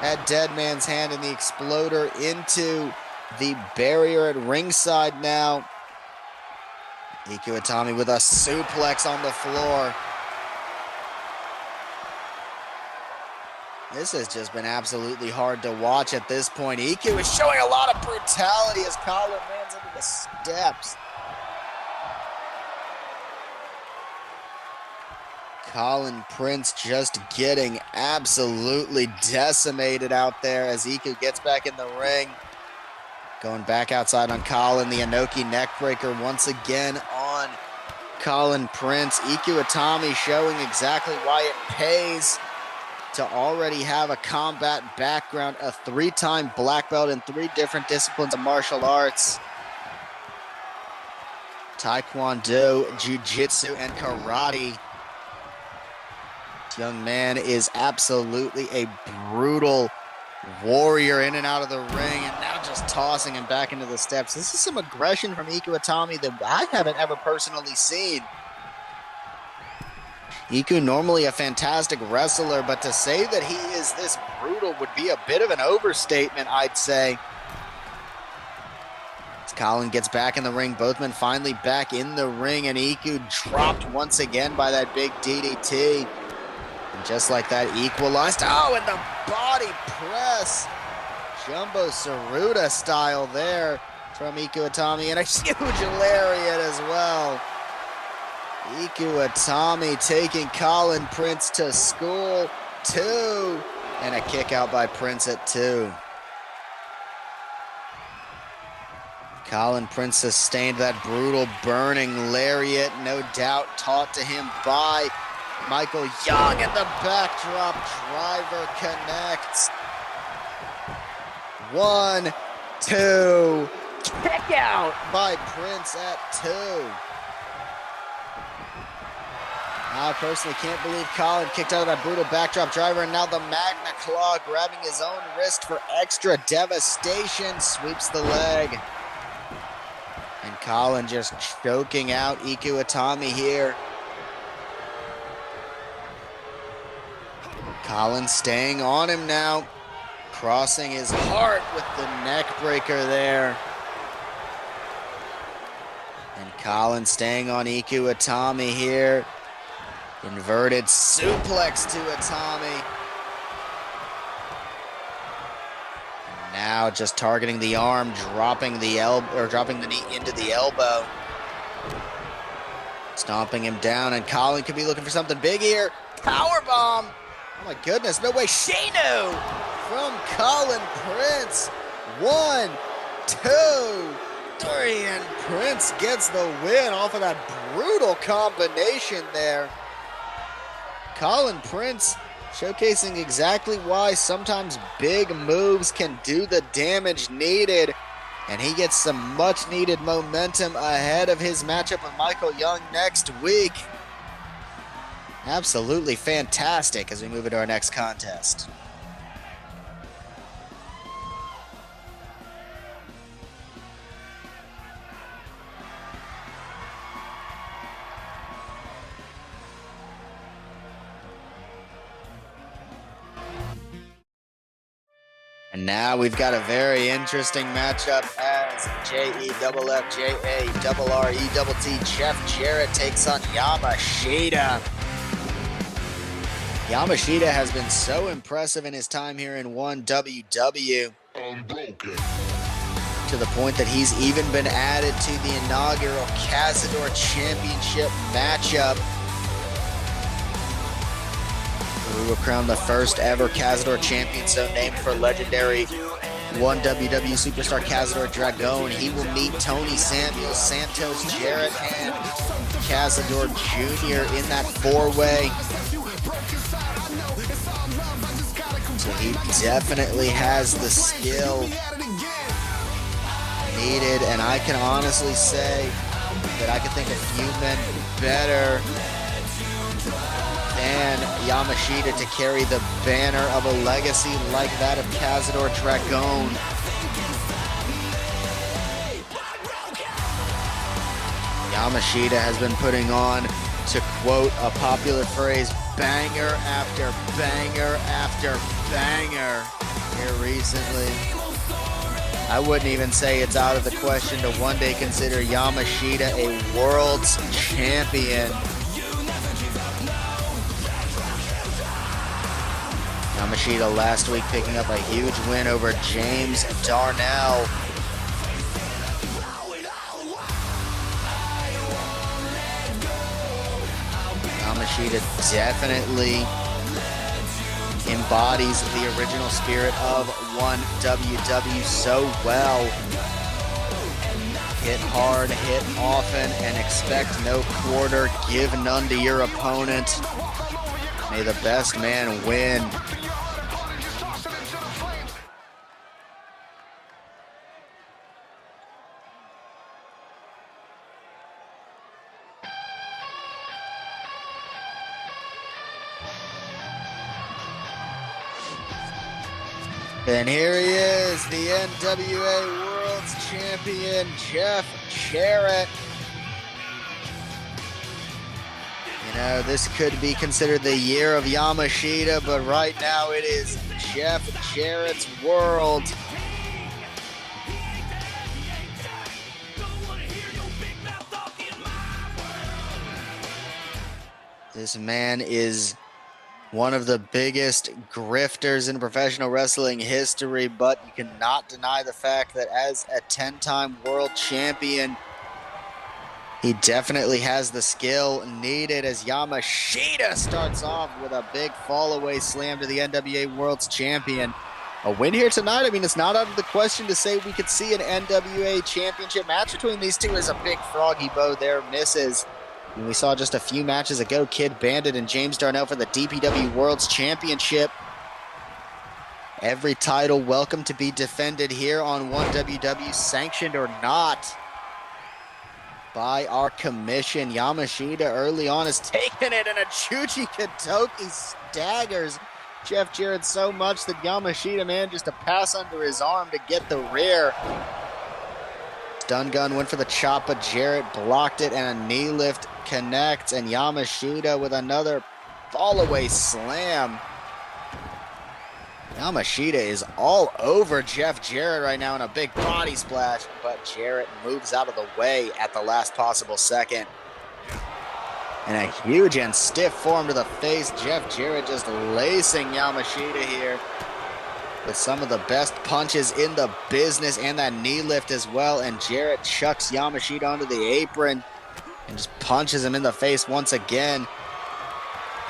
at Dead Man's Hand, and the exploder into the barrier at ringside now. Iku Itami with a suplex on the floor. This has just been absolutely hard to watch at this point. Iku is showing a lot of brutality as Colin lands into the steps. Colin Prince just getting absolutely decimated out there as Iku gets back in the ring. Going back outside on Colin, the Inoki neckbreaker once again on Colin Prince. Iku Itami showing exactly why it pays to already have a combat background, a 3-time black belt in 3 different disciplines of martial arts. Taekwondo, Jiu-Jitsu, and Karate. This young man is absolutely a brutal warrior in and out of the ring, and now just tossing him back into the steps. This is some aggression from Iku Itami that I haven't ever personally seen. Iku normally a fantastic wrestler, but to say that he is this brutal would be a bit of an overstatement, I'd say. As Colin gets back in the ring, both men finally back in the ring, and Iku dropped once again by that big DDT. And just like that, equalized. Oh, and the body press. Jumbo Tsuruta style there from Iku Itami, and a huge lariat as well. Iku Itami taking Colin Prince to school. 2. And a kick out by Prince at 2. Colin Prince sustained that brutal burning lariat, no doubt taught to him by Michael Young, and the backdrop driver connects. 1, 2, kick out by Prince at 2. I personally can't believe Colin kicked out of that brutal backdrop driver, and now the Magna Claw grabbing his own wrist for extra devastation, sweeps the leg. And Colin just choking out Iku Itami here. Colin staying on him now, crossing his heart with the neck breaker there. And Colin staying on Iku Itami here. Inverted suplex to Itami. And now just targeting the arm, dropping the knee into the elbow. Stomping him down, and Colin could be looking for something big here. powerbomb. Oh my goodness, no way. Shano from Colin Prince. 1, 2, 3, and Prince gets the win off of that brutal combination there. Colin Prince showcasing exactly why sometimes big moves can do the damage needed. And he gets some much needed momentum ahead of his matchup with Michael Young next week. Absolutely fantastic as we move into our next contest. And now we've got a very interesting matchup as JEFFJARRETT Jeff Jarrett takes on Yamashita. Yamashita has been so impressive in his time here in 1WW. Unbroken. To the point that he's even been added to the inaugural Cazador Championship matchup. We will crown the first ever Cazador champion, so named for legendary 1WW superstar Cazador Dragon. He will meet Tony Samuels, Santos, Jarrett, and Cazador Jr. in that four-way. So he definitely has the skill needed, and I can honestly say that I can think of few men better than Yamashita to carry the banner of a legacy like that of Cazador Dragon. Yamashita has been putting on, to quote a popular phrase, banger after banger after banger here recently. I wouldn't even say it's out of the question to one day consider Yamashita a world's champion. Yamashita last week picking up a huge win over James Darnell. Yamashita definitely embodies the original spirit of 1WW so well. Hit hard, hit often, and expect no quarter. Give none to your opponent. May the best man win. And here he is, the NWA World's Champion, Jeff Jarrett. You know, this could be considered the year of Yamashita, but right now it is Jeff Jarrett's world. This man is one of the biggest grifters in professional wrestling history, but you cannot deny the fact that as a 10-time world champion, he definitely has the skill needed as Yamashita starts off with a big fall-away slam to the NWA World's Champion. A win here tonight, I mean, it's not out of the question to say we could see an NWA Championship match between these two as a big froggy bow there misses. And we saw just a few matches ago, Kid Bandit and James Darnell for the DPW World's Championship. Every title welcome to be defended here on 1WW, sanctioned or not by our commission. Yamashita early on has taken it, and a Chuchi Kadoki staggers Jeff Jarrett so much that Yamashita managed to pass under his arm to get the rear. Stun gun went for the chop, but Jarrett blocked it, and a knee lift connects, and Yamashita with another fall-away slam. Yamashita is all over Jeff Jarrett right now in a big body splash, but Jarrett moves out of the way at the last possible second. And a huge and stiff form to the face. Jeff Jarrett just lacing Yamashita here with some of the best punches in the business, and that knee lift as well. And Jarrett chucks Yamashita onto the apron and just punches him in the face once again.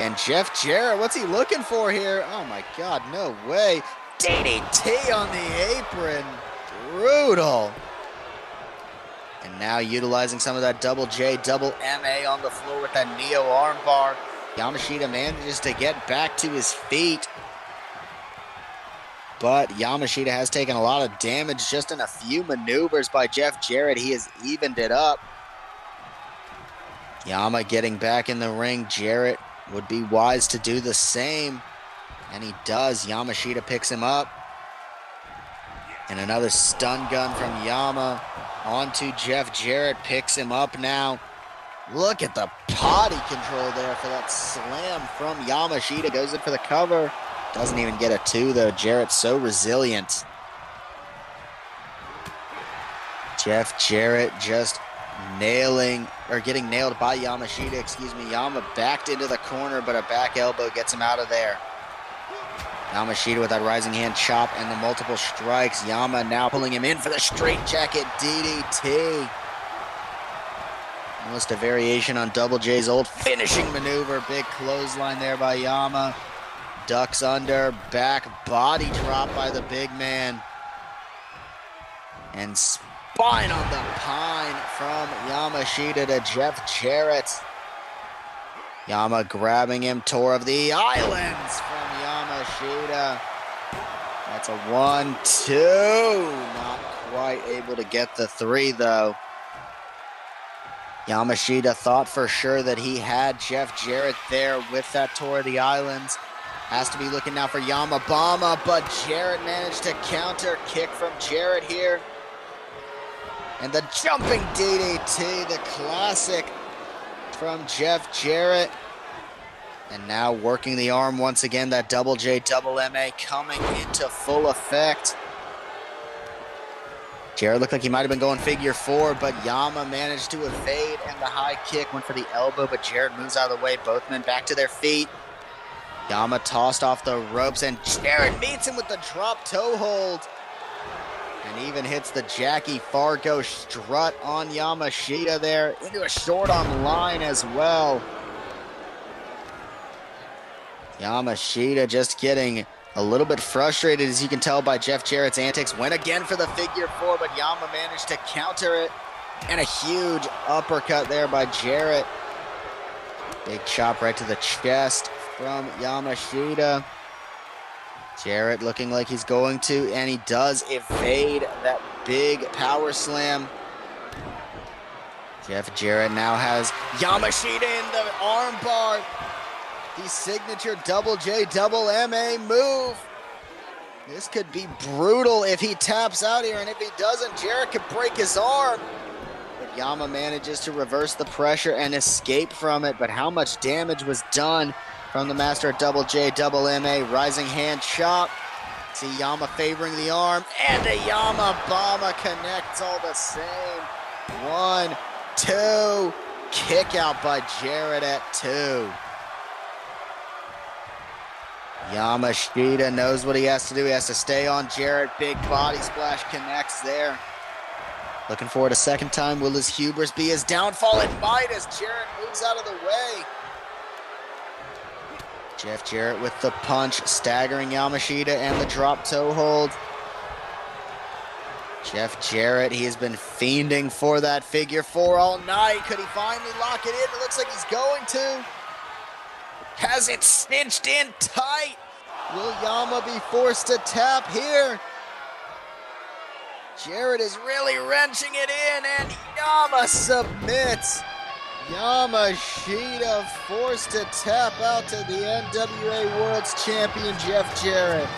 And Jeff Jarrett, what's he looking for here? Oh my God, no way. DDT on the apron. Brutal. And now utilizing some of that double J, double MA on the floor with that Neo armbar. Yamashita manages to get back to his feet. But Yamashita has taken a lot of damage just in a few maneuvers by Jeff Jarrett. He has evened it up. Yama getting back in the ring. Jarrett would be wise to do the same. And he does. Yamashita picks him up. And another stun gun from Yama onto Jeff Jarrett. Picks him up now. Look at the body control there for that slam from Yamashita. Goes in for the cover. Doesn't even get a 2 though. Jarrett's so resilient. Jeff Jarrett just getting nailed by Yamashita, excuse me. Yama backed into the corner, but a back elbow gets him out of there. Yamashita with that rising hand chop and the multiple strikes. Yama now pulling him in for the straight jacket DDT. Almost a variation on Double J's old finishing maneuver. Big clothesline there by Yama. Ducks under, back body drop by the big man. And spine on the pine from Yamashita to Jeff Jarrett. Yama grabbing him, Tour of the Islands from Yamashita. That's a 1-2. Not quite able to get the 3 though. Yamashita thought for sure that he had Jeff Jarrett there with that Tour of the Islands. Has to be looking now for Yamabama, but Jarrett managed to counter kick from Jarrett here. And the jumping DDT, the classic from Jeff Jarrett. And now working the arm once again, that double J, double MA coming into full effect. Jarrett looked like he might have been going figure 4, but Yama managed to evade, and the high kick went for the elbow, but Jarrett moves out of the way. Both men back to their feet. Yama tossed off the ropes, and Jarrett meets him with the drop toe hold. And even hits the Jackie Fargo strut on Yamashita there, into a short on line as well. Yamashita just getting a little bit frustrated, as you can tell by Jeff Jarrett's antics. Went again for the figure 4, but Yama managed to counter it. And a huge uppercut there by Jarrett. Big chop right to the chest from Yamashita. Jarrett looking like he's going to, and he does evade that big power slam. Jeff Jarrett now has Yamashita in the armbar. The signature double J, double MA move. This could be brutal if he taps out here, and if he doesn't, Jarrett could break his arm. But Yama manages to reverse the pressure and escape from it. But how much damage was done from the master of double J, double MA, rising hand chop. See Yama favoring the arm, and a Yamabama connects all the same. 1, 2, kick out by Jarrett at 2. Yamashita knows what he has to do. He has to stay on Jarrett. Big body splash connects there. Looking for it a second time. Will his hubris be his downfall? It might, as Jarrett moves out of the way. Jeff Jarrett with the punch, staggering Yamashita and the drop toe hold. Jeff Jarrett, he has been fiending for that figure 4 all night. Could he finally lock it in? It looks like he's going to. Has it cinched in tight. Will Yama be forced to tap here? Jarrett is really wrenching it in, and Yama submits. Yamashita forced to tap out to the NWA World's Champion Jeff Jarrett.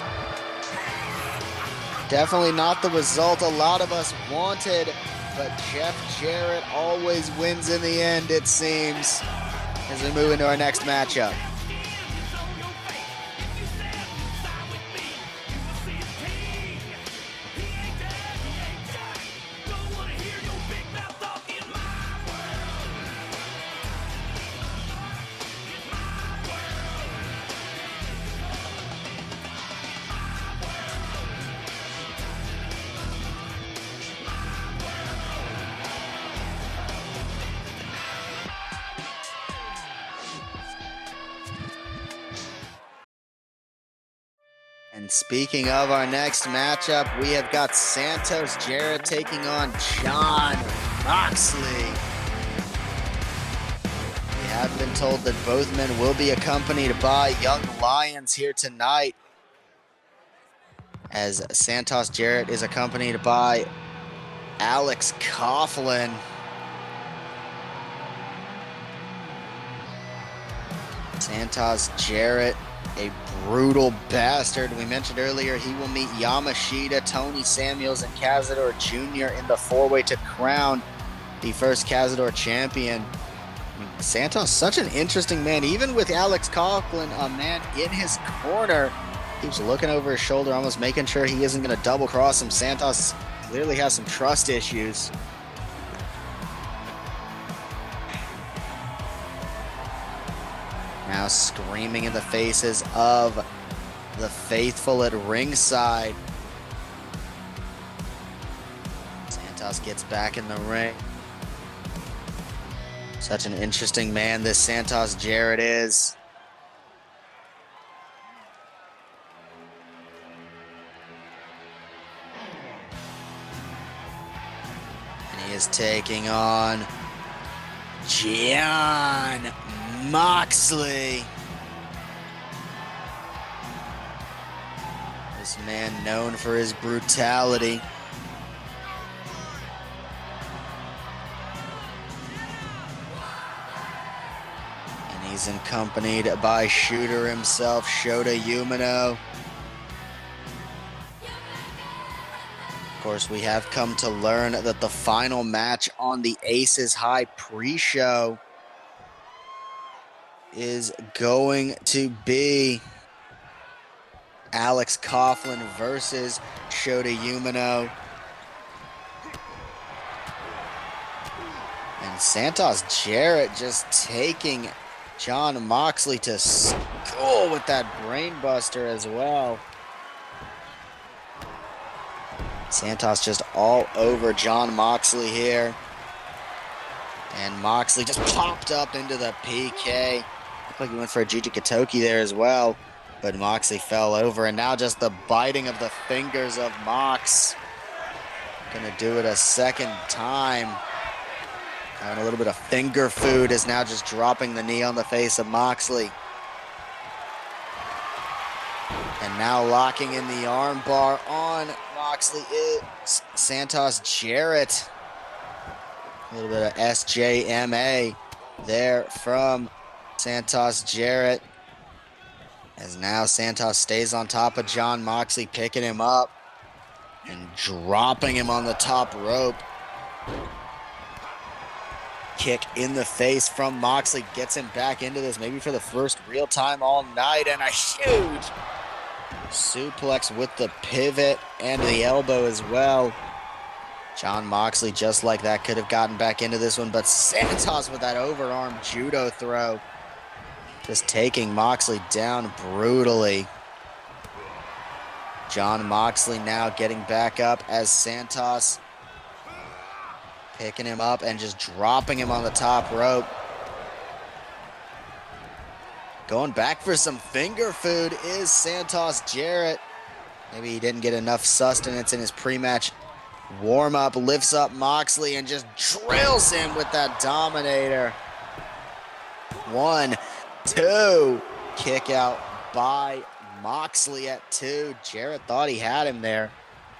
Definitely not the result a lot of us wanted, but Jeff Jarrett always wins in the end, it seems, as we move into our next matchup. And speaking of our next matchup, we have got Santos Jarrett taking on Jon Moxley. We have been told that both men will be accompanied by young lions here tonight, as Santos Jarrett is accompanied by Alex Coughlin. Santos Jarrett, a brutal bastard. We mentioned earlier he will meet Yamashita, Tony Samuels, and Cesar Jr. in the four-way to crown the first Cesar champion. Santos, such an interesting man, even with Alex Coughlin, a man in his corner. Keeps looking over his shoulder, almost making sure he isn't going to double cross him. Santos clearly has some trust issues. Now screaming in the faces of the faithful at ringside. Santos gets back in the ring. Such an interesting man this Santos Jarrett is. And he is taking on Jon Moxley. This man known for his brutality. And he's accompanied by Shooter himself, Shota Umino. Of course, we have come to learn that the final match on the Aces High pre-show is going to be Alex Coughlin versus Shota Umino. And Santos Jarrett just taking Jon Moxley to school with that brainbuster as well. Santos just all over Jon Moxley here. And Moxley just popped up into the PK. Looked like he went for a Jujikatoki there as well, but Moxley fell over, and now just the biting of the fingers of Mox. Gonna do it a second time. Having a little bit of finger food, is now just dropping the knee on the face of Moxley. And now locking in the armbar on Moxley is Santos Jarrett. A little bit of SJMA there from Santos Jarrett. As now Santos stays on top of Jon Moxley, picking him up and dropping him on the top rope. Kick in the face from Moxley gets him back into this, maybe for the first real time all night, and a huge suplex with the pivot and the elbow as well. Jon Moxley, just like that, could have gotten back into this one, but Santos with that overarm judo throw, just taking Moxley down brutally. Jon Moxley now getting back up as Santos picking him up and just dropping him on the top rope. Going back for some finger food is Santos Jarrett. Maybe he didn't get enough sustenance in his pre-match warm-up. Lifts up Moxley and just drills him with that Dominator. 1, 2. Kick out by Moxley at 2. Jarrett thought he had him there.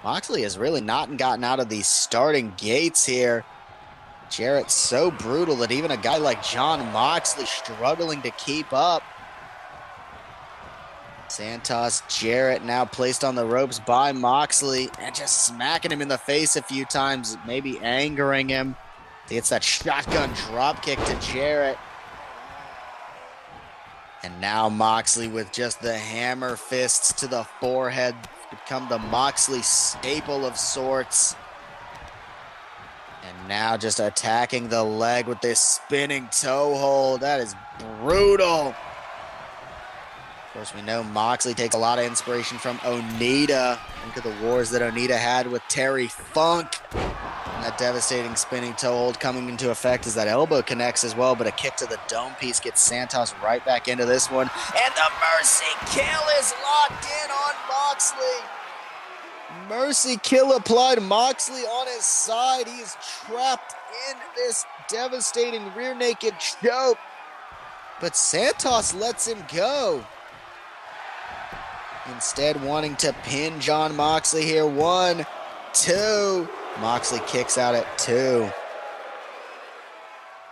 Moxley has really not gotten out of these starting gates here. Jarrett's so brutal that even a guy like Jon Moxley struggling to keep up. Santos Jarrett now placed on the ropes by Moxley and just smacking him in the face a few times, maybe angering him. He gets that shotgun drop kick to Jarrett. And now Moxley with just the hammer fists to the forehead, become the Moxley staple of sorts. And now just attacking the leg with this spinning toe hold. That is brutal. Of course, we know Moxley takes a lot of inspiration from Onita. Think of the wars that Onita had with Terry Funk. That devastating spinning toe hold coming into effect as that elbow connects as well, but a kick to the dome piece gets Santos right back into this one. And the Mercy Kill is locked in on Moxley. Mercy Kill applied. Moxley on his side. He is trapped in this devastating rear naked choke. But Santos lets him go. Instead wanting to pin Jon Moxley here. 1, 2. Moxley kicks out at 2.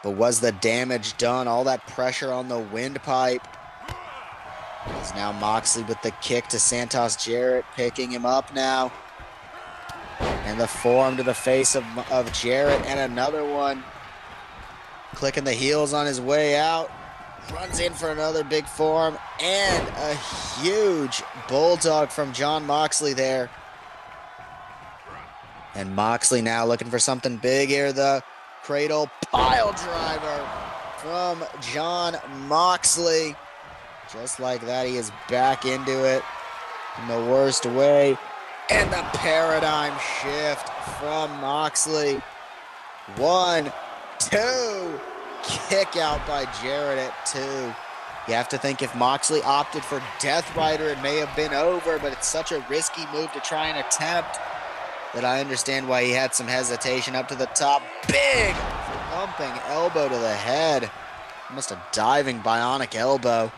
But was the damage done? All that pressure on the windpipe. Is now Moxley with the kick to Santos. Jarrett picking him up now. And the forearm to the face of Jarrett, and another one. Clicking the heels on his way out. Runs in for another big forearm, and a huge bulldog from Jon Moxley there. And Moxley now looking for something big here. The cradle pile driver from Jon Moxley. Just like that, he is back into it in the worst way. And the paradigm shift from Moxley. 1, 2. Kick out by Jarrett at 2. You have to think if Moxley opted for Death Rider, it may have been over, but it's such a risky move to try and attempt that I understand why he had some hesitation. Up to the top. Big thumping elbow to the head. Almost a diving bionic elbow.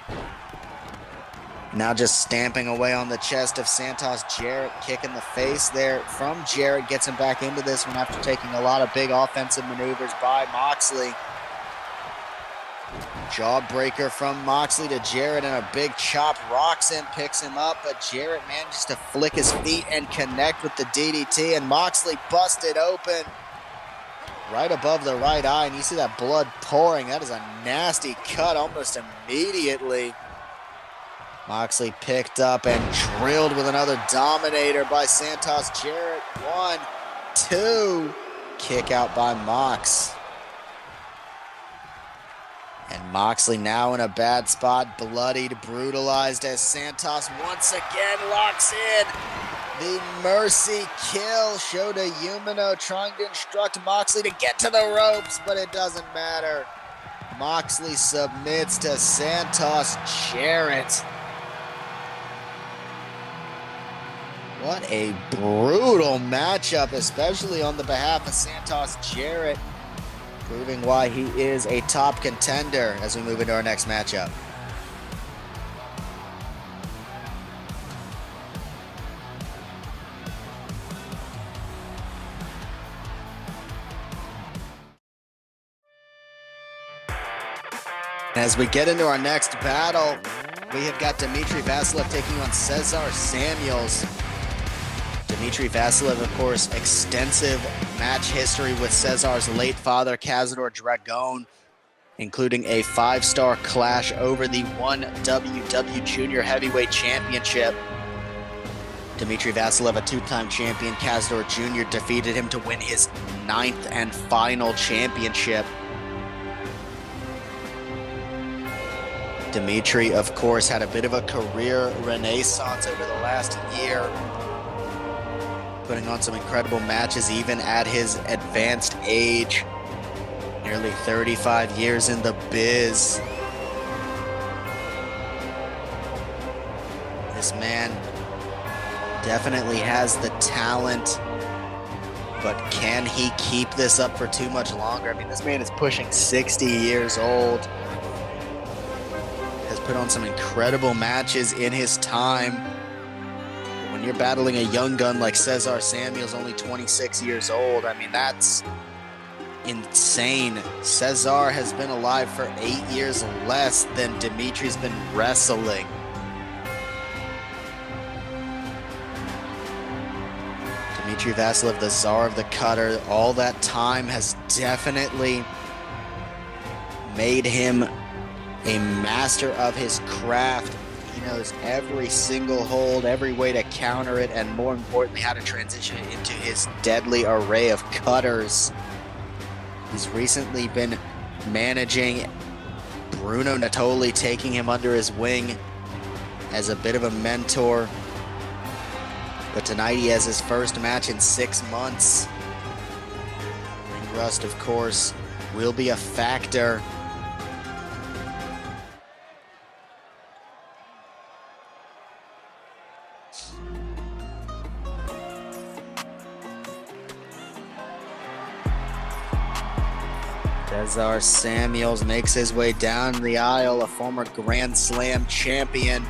Now just stamping away on the chest of Santos. Jarrett kick in the face there from Jarrett. Gets him back into this one after taking a lot of big offensive maneuvers by Moxley. Jawbreaker from Moxley to Jarrett, and a big chop. Rocks him, picks him up, but Jarrett manages to flick his feet and connect with the DDT, and Moxley busted open right above the right eye, and you see that blood pouring. That is a nasty cut almost immediately. Moxley picked up and drilled with another Dominator by Santos. Jarrett, 1, 2. Kick out by Mox. And Moxley now in a bad spot, bloodied, brutalized as Santos once again locks in the Mercy Kill. Shota Umino trying to instruct Moxley to get to the ropes, but it doesn't matter. Moxley submits to Santos. Jarrett. What a brutal matchup, especially on the behalf of Santos. Jarrett proving why he is a top contender as we move into our next matchup. As we get into our next battle, we have got Dmitri Vasilev taking on Cesar Samuels. Dmitri Vasilev, of course, extensive match history with Cesar's late father, Cazador Dragon, including a 5-star clash over the 1WW Junior Heavyweight Championship. Dmitri Vasilev, a 2-time champion, Cazador Jr. defeated him to win his 9th and final championship. Dmitri, of course, had a bit of a career renaissance over the last year, putting on some incredible matches even at his advanced age. Nearly 35 years in the biz. This man definitely has the talent, but can he keep this up for too much longer? I mean, this man is pushing 60 years old. Has put on some incredible matches in his time. When you're battling a young gun like Cesar Samuels, only 26 years old, I mean, that's insane. Cesar has been alive for 8 years less than Dimitri's been wrestling. Dmitri Vasilev, the czar of the cutter, all that time has definitely made him a master of his craft. He knows every single hold, every way to counter it, and more importantly, how to transition it into his deadly array of cutters. He's recently been managing Bruno Natoli, taking him under his wing as a bit of a mentor. But tonight he has his first match in 6 months rust, of course, will be a factor. Cesar Samuels makes his way down the aisle, a former Grand Slam champion.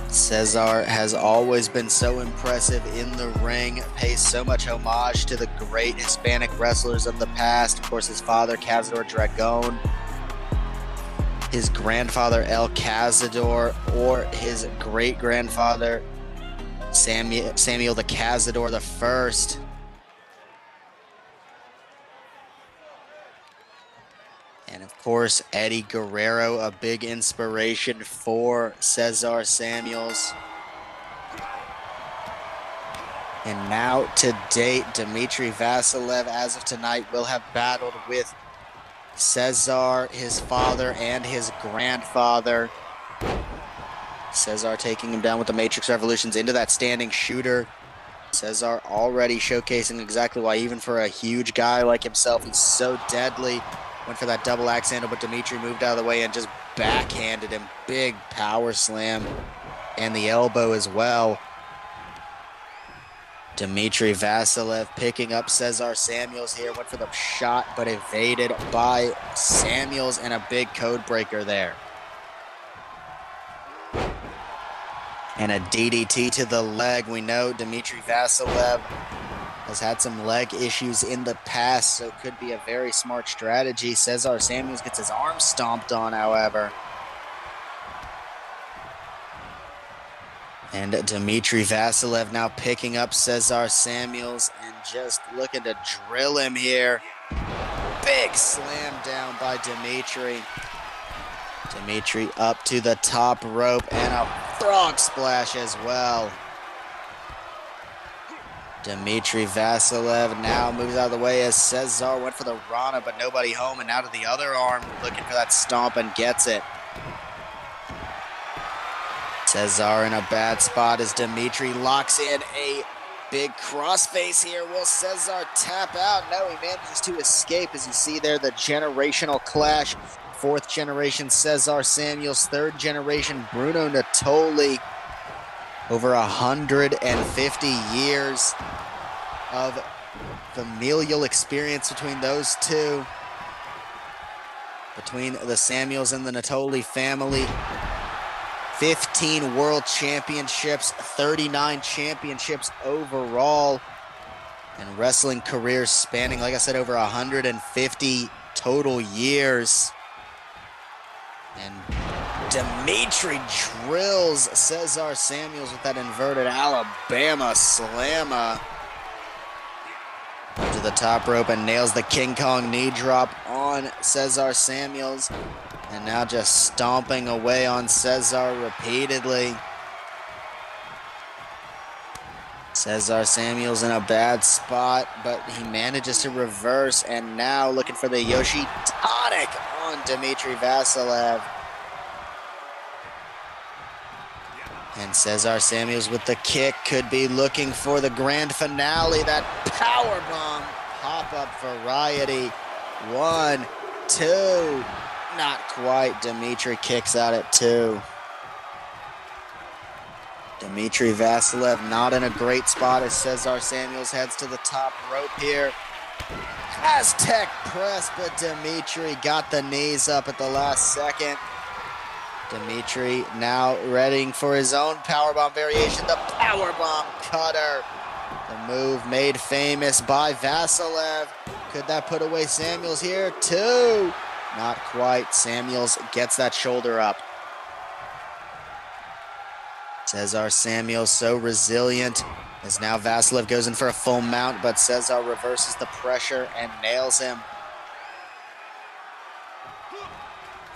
Cesar has always been so impressive in the ring, pays so much homage to the great Hispanic wrestlers of the past. Of course, his father, Cazador Dragon, his grandfather, El Cazador, or his great-grandfather, Samuel the Cazador the First. And of course, Eddie Guerrero, a big inspiration for Cesar Samuels. And now to date, Dmitri Vasilev, as of tonight, will have battled with Cesar, his father, and his grandfather. Cesar taking him down with the Matrix Revolutions into that standing shooter. Cesar already showcasing exactly why, even for a huge guy like himself, he's so deadly. Went for that double axe handle, but Dmitri moved out of the way and just backhanded him. Big power slam and the elbow as well. Dmitri Vasilev picking up Cesar Samuels here. Went for the shot, but evaded by Samuels, and a big code breaker there. And a DDT to the leg. We know Dmitri Vasilev has had some leg issues in the past, so it could be a very smart strategy. Cesar Samuels gets his arm stomped on, however. And Dmitri Vasilev now picking up Cesar Samuels and just looking to drill him here. Big slam down by Dmitri. Dmitri up to the top rope and a frog splash as well. Dmitri Vasilev now moves out of the way as Cesar went for the Rana, but nobody home, and now to the other arm, looking for that stomp and gets it. Cesar in a bad spot as Dmitri locks in a big crossface here. Will Cesar tap out? No, he manages to escape. As you see there, the generational clash. Fourth generation Cesar Samuels, third generation Bruno Natoli. Over 150 years of familial experience between those two. Between the Samuels and the Natoli family. 15 world championships, 39 championships overall. And wrestling careers spanning, like I said, over 150 total years. And Dmitri drills Cesar Samuels with that inverted Alabama slammer to the top rope and nails the King Kong knee drop on Cesar Samuels. And now just stomping away on Cesar repeatedly. Cesar Samuels in a bad spot, but he manages to reverse, and now looking for the Yoshi Tonic on Dmitri Vasilev. And Cesar Samuels with the kick could be looking for the grand finale. That powerbomb pop-up variety. 1, 2, not quite. Dmitri kicks out at 2. Dmitri Vasilev not in a great spot as Cesar Samuels heads to the top rope here. Aztec press, but Dmitri got the knees up at the last second. Dmitri now readying for his own powerbomb variation, the powerbomb cutter. The move made famous by Vasilev. Could that put away Samuels here? 2. Not quite. Samuels gets that shoulder up. Cesar Samuels so resilient as now Vasilev goes in for a full mount, but Cesar reverses the pressure and nails him.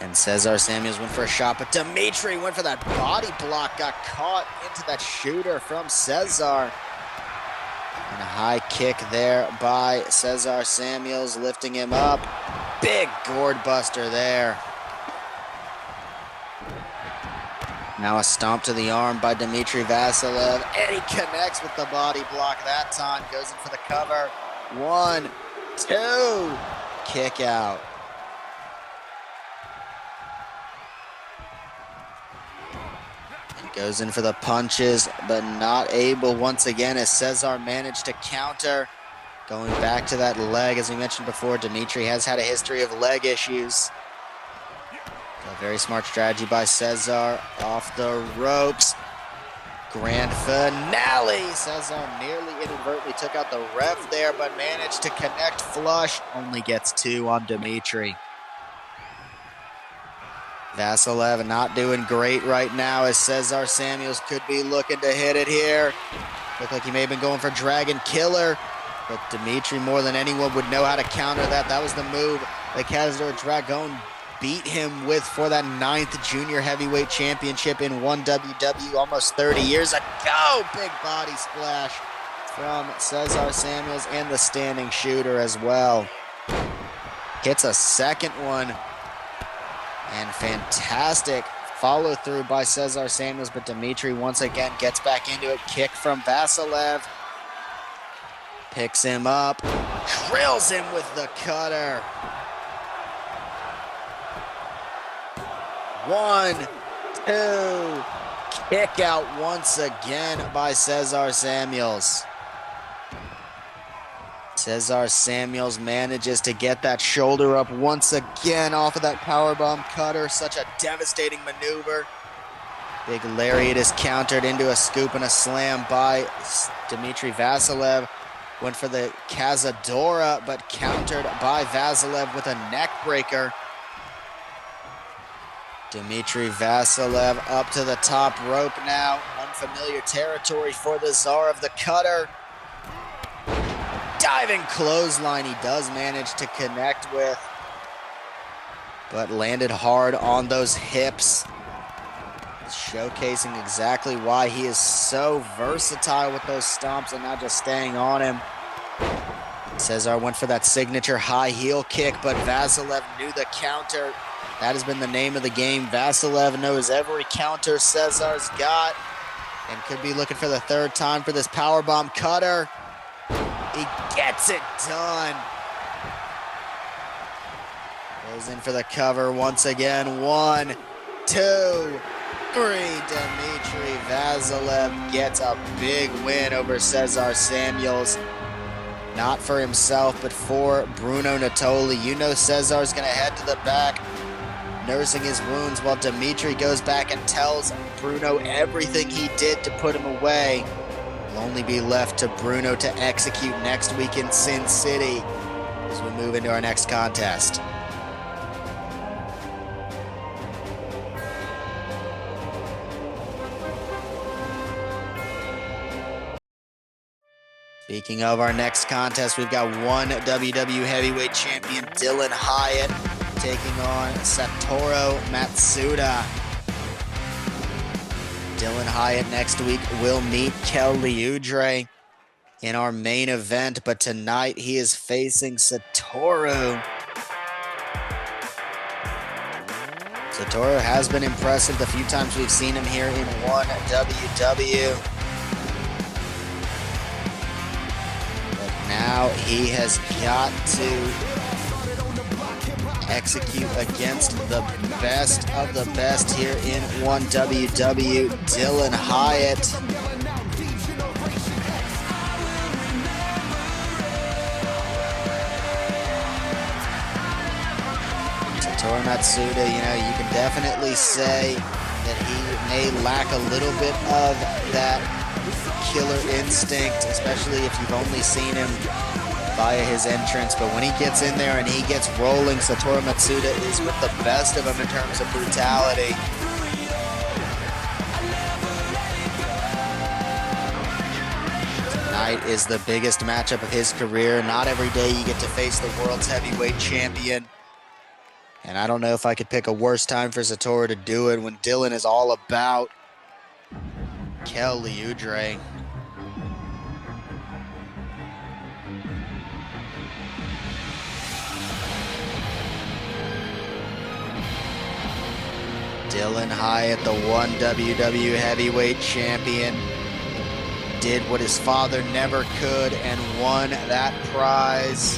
And Cesar Samuels went for a shot, but Dmitri went for that body block, got caught into that shooter from Cesar. And a high kick there by Cesar Samuels, lifting him up. Big gourd buster there. Now a stomp to the arm by Dmitri Vasilev, and he connects with the body block that time. Goes in for the cover. 1, 2, kick out. And goes in for the punches, but not able once again as Cesar managed to counter. Going back to that leg, as we mentioned before, Dmitri has had a history of leg issues. A very smart strategy by Cesar. Off the ropes. Grand finale. Cesar nearly inadvertently took out the ref there, but managed to connect flush. Only gets 2 on Dmitri. Vasilev not doing great right now as Cesar Samuels could be looking to hit it here. Looked like he may have been going for Dragon Killer, but Dmitri more than anyone would know how to counter that. That was the move that Cesar Dragon beat him with for that 9th Junior Heavyweight Championship in 1WW almost 30 years ago. Big body splash from Cesar Samuels and the standing shooter as well. Hits a second one. And fantastic follow through by Cesar Samuels, but Dmitri once again gets back into it. Kick from Vasilev. Picks him up. Drills him with the cutter. 1, 2, kick out once again by Cesar Samuels. Cesar Samuels manages to get that shoulder up once again off of that powerbomb cutter. Such a devastating maneuver. Big lariat is countered into a scoop and a slam by Dmitri Vasilev. Went for the Cazadora, but countered by Vasilev with a neck breaker. Dmitri Vasilev up to the top rope now. Unfamiliar territory for the Tsar of the Cutter. Diving clothesline he does manage to connect with, but landed hard on those hips. Showcasing exactly why he is so versatile with those stomps and not just staying on him. Cesar went for that signature high heel kick, but Vasilev knew the counter. That has been the name of the game. Vasilev knows every counter Cesar's got and could be looking for the 3rd time for this powerbomb cutter. He gets it done. Goes in for the cover once again. 1, 2, 3. Dmitri Vasilev gets a big win over Cesar Samuels. Not for himself, but for Bruno Natoli. You know Cesar's going to head to the back, nursing his wounds, while Dmitri goes back and tells Bruno everything he did to put him away. Will only be left to Bruno to execute next week in Sin City as we move into our next contest. Speaking of our next contest, we've got 1 WW Heavyweight Champion Dylan Hyatt taking on Satoru Matsuda. Dylan Hyatt next week will meet Leudre in our main event, but tonight he is facing Satoru. Satoru has been impressive the few times we've seen him here in 1WW. But now he has got to execute against the best of the best here in 1WW, Dylan Hyatt. Satoru Matsuda, you can definitely say that he may lack a little bit of that killer instinct, especially if you've only seen him via his entrance, but when he gets in there and he gets rolling, Satoru Matsuda is with the best of them in terms of brutality. Tonight is the biggest matchup of his career. Not every day you get to face the world's heavyweight champion, and I don't know if I could pick a worse time for Satoru to do it when Dylan is all about Leudre. Dylan Hyatt, the one WWE Heavyweight Champion, did what his father never could and won that prize.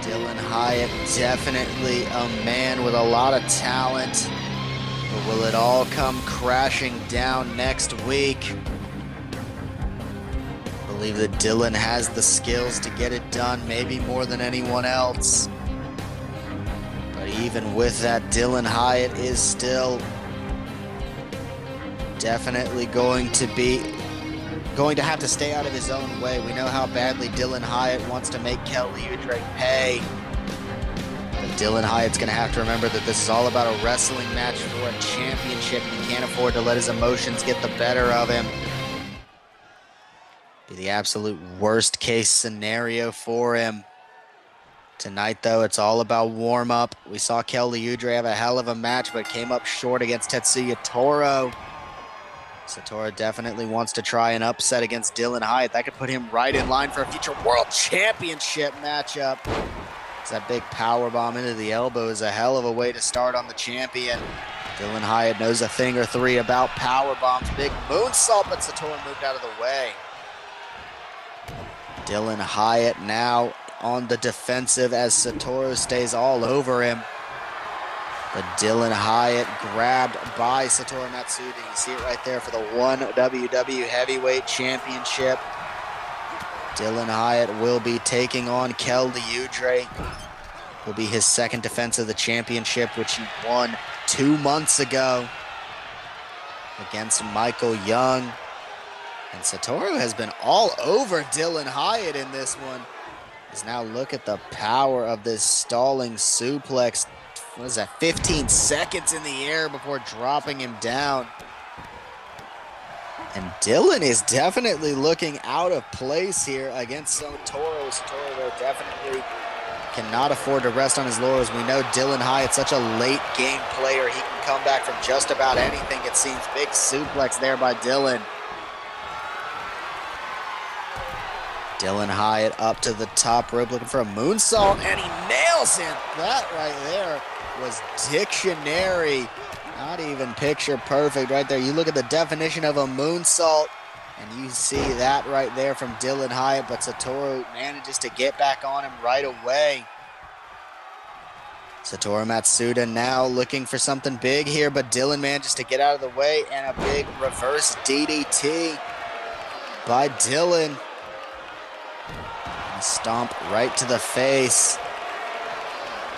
Dylan Hyatt, definitely a man with a lot of talent, but will it all come crashing down next week? I believe that Dylan has the skills to get it done, maybe more than anyone else. But even with that, Dylan Hyatt is still definitely going to have to stay out of his own way. We know how badly Dylan Hyatt wants to make Leudre pay. But Dylan Hyatt's going to have to remember that this is all about a wrestling match for a championship. He can't afford to let his emotions get the better of him. Be the absolute worst case scenario for him. Tonight, though, it's all about warm-up. We saw Leudre have a hell of a match, but came up short against Tetsuya Toro. Satoru definitely wants to try an upset against Dylan Hyatt. That could put him right in line for a future World Championship matchup. That big power bomb into the elbow is a hell of a way to start on the champion. Dylan Hyatt knows a thing or three about power bombs. Big moonsault, but Satoru moved out of the way. Dylan Hyatt now on the defensive as Satoru stays all over him. But Dylan Hyatt grabbed by Satoru Matsuda. You see it right there for the one WWE Heavyweight Championship. Dylan Hyatt will be taking on Leudre. Will be his second defense of the championship, which he won 2 months ago against Michael Young. And Satoru has been all over Dylan Hyatt in this one. As now look at the power of this stalling suplex. What is that, 15 seconds in the air before dropping him down. And Dylan is definitely looking out of place here against Toro. Satoru definitely cannot afford to rest on his laurels. We know Dylan Hyatt's such a late game player. He can come back from just about anything, it seems. Big suplex there by Dylan. Dylan Hyatt up to the top rope looking for a moonsault, and he nails it. That right there was dictionary. Not even picture perfect right there. You look at the definition of a moonsault, and you see that right there from Dylan Hyatt, but Satoru manages to get back on him right away. Satoru Matsuda now looking for something big here, but Dylan manages to get out of the way, and a big reverse DDT by Dylan. And stomp right to the face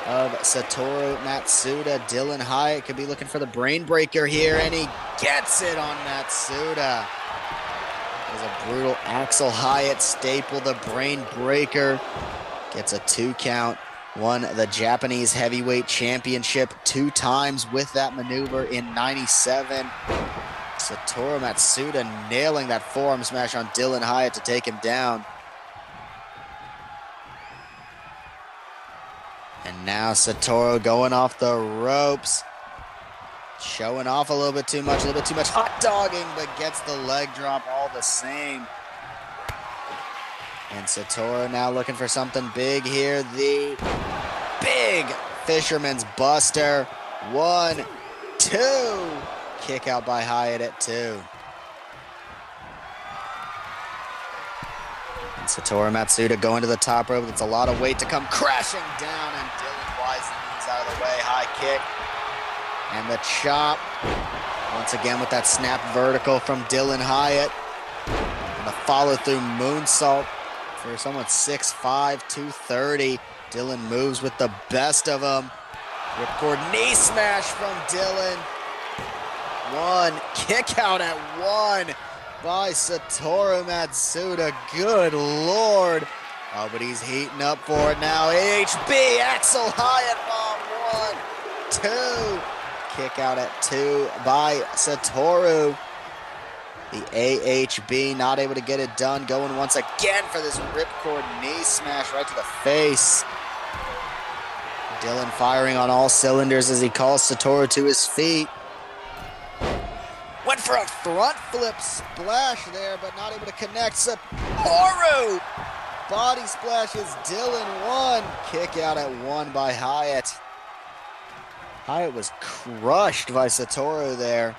of Satoru Matsuda. Dylan Hyatt could be looking for the brain breaker here, and he gets it on Matsuda. There's a brutal Axel Hyatt staple, the brain breaker. Gets a 2 count. Won the Japanese Heavyweight Championship 2 times with that maneuver in '97. Satoru Matsuda nailing that forearm smash on Dylan Hyatt to take him down. And now Satoru going off the ropes. Showing off a little bit too much hot dogging, but gets the leg drop all the same. And Satoru now looking for something big here. The big Fisherman's Buster. 1, 2. Kick out by Hyatt at 2. And Satoru Matsuda going to the top rope. It's a lot of weight to come crashing down, and Dylan wisely moves out of the way. High kick. And the chop. Once again with that snap vertical from Dylan Hyatt. And the follow-through moonsault for someone 6'5", 230. Dylan moves with the best of them. Ripcord knee smash from Dylan. 1. Kick out at 1 by Satoru Matsuda. Good Lord. Oh, but he's heating up for it now. AHB, Axel Hyatt bomb. 1, 2. Kick out at 2 by Satoru. The AHB not able to get it done. Going once again for this ripcord knee smash right to the face. Dylan firing on all cylinders as he calls Satoru to his feet. Went for a front flip splash there, but not able to connect. Satoru body splashes Dylan. 1. Kick out at 1 by Hyatt. Hyatt was crushed by Satoru there.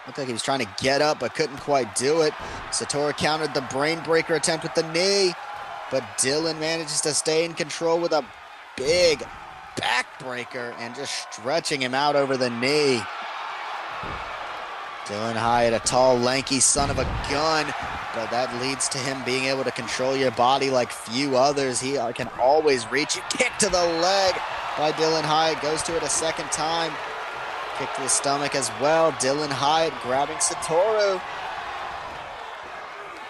Looked like he was trying to get up, but couldn't quite do it. Satoru countered the brain breaker attempt with the knee, but Dylan manages to stay in control with a big backbreaker and just stretching him out over the knee. Dylan Hyatt, a tall, lanky son of a gun, but that leads to him being able to control your body like few others. He can always reach it. Kick to the leg by Dylan Hyatt, goes to it a second time. Kick to the stomach as well. Dylan Hyatt grabbing Satoru.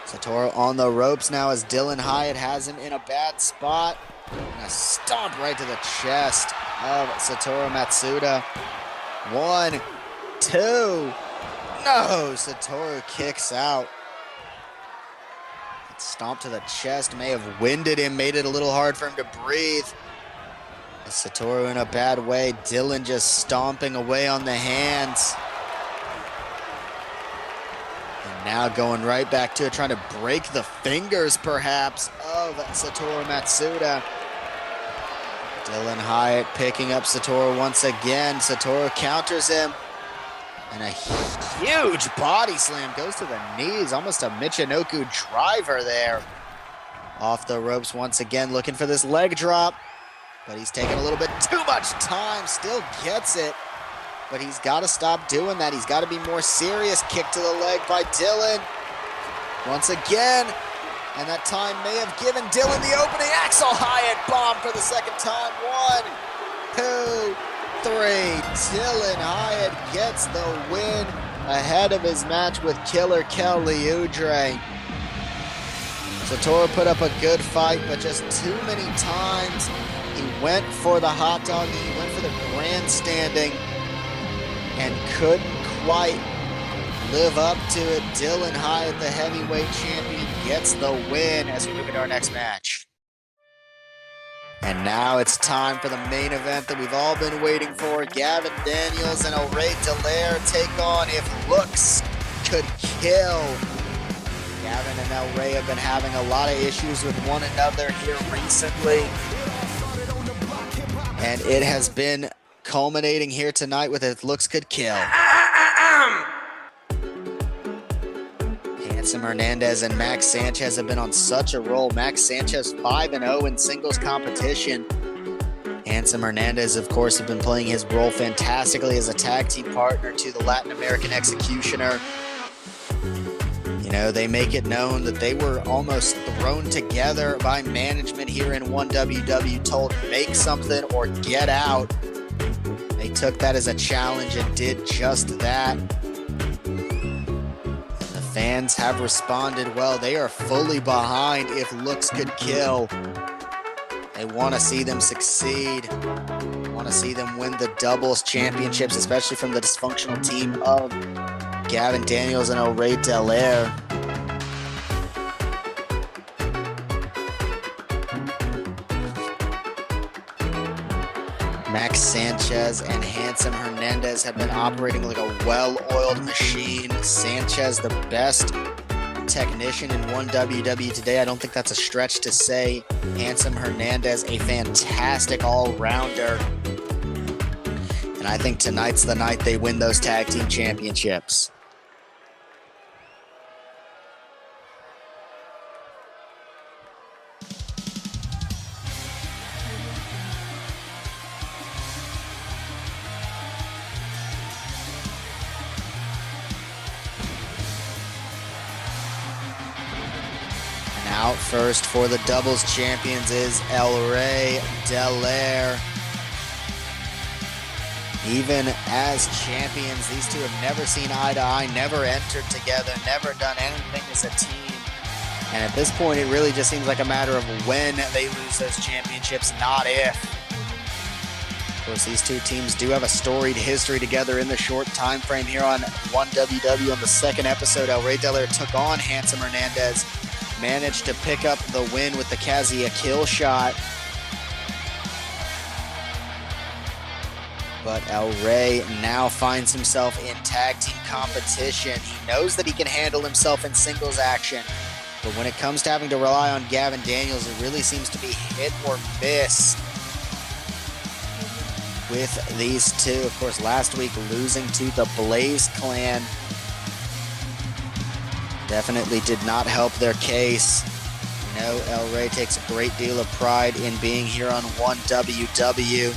Satoru on the ropes now as Dylan Hyatt has him in a bad spot. And a stomp right to the chest of Satoru Matsuda. 1, 2. No, Satoru kicks out. That stomp to the chest may have winded him, made it a little hard for him to breathe. Satoru in a bad way. Dylan just stomping away on the hands. And now going right back to it, trying to break the fingers perhaps of Satoru Matsuda. Dylan Hyatt picking up Satoru once again. Satoru counters him. And a huge body slam goes to the knees. Almost a Michinoku driver there. Off the ropes once again, looking for this leg drop. But he's taking a little bit too much time, still gets it. But he's got to stop doing that. He's got to be more serious. Kick to the leg by Dylan. Once again, and that time may have given Dylan the opening. Axel Hyatt bomb for the second time. 1, 2, 3. Dylan Hyatt gets the win ahead of his match with Killer Kel Leudre. Satoru put up a good fight, but just too many times he went for the hot dog, he went for the grandstanding, and couldn't quite live up to it. Dylan Hyatt, the heavyweight champion, gets the win as we move into our next match. And now it's time for the main event that we've all been waiting for. Gavin Daniels and Aire Delaire take on If Looks Could Kill. Gavin and Aire have been having a lot of issues with one another here recently. And it has been culminating here tonight with If Looks Could Kill. Handsome Hernandez and Max Sanchez have been on such a roll. Max Sanchez 5-0 in singles competition. Handsome Hernandez, of course, have been playing his role fantastically as a tag team partner to the Latin American Executioner. You know, they make it known that they were almost thrown together by management here in 1WW, told make something or get out. They took that as a challenge and did just that. The fans have responded well. They are fully behind If Looks Could Kill. They want to see them succeed. Want to see them win the doubles championships, especially from the dysfunctional team of Gavin Daniels and Aire Delaire. Max Sanchez and Handsome Hernandez have been operating like a well-oiled machine. Sanchez, the best technician in 1WW today. I don't think that's a stretch to say. Handsome Hernandez, a fantastic all-rounder. And I think tonight's the night they win those tag team championships. Out first for the doubles champions is Aire Delaire. Even as champions, these two have never seen eye to eye, never entered together, never done anything as a team. And at this point, it really just seems like a matter of when they lose those championships, not if. Of course, these two teams do have a storied history together in the short time frame here on 1WW. On the second episode, Aire Delaire took on Handsome Hernandez, managed to pick up the win with the Kazuya kill shot. But Aire now finds himself in tag team competition. He knows that he can handle himself in singles action. But when it comes to having to rely on Gavin Daniels, it really seems to be hit or miss. with these two. Of course, last week losing to the Blaze Clan definitely did not help their case. You know, Aire takes a great deal of pride in being here on 1WW,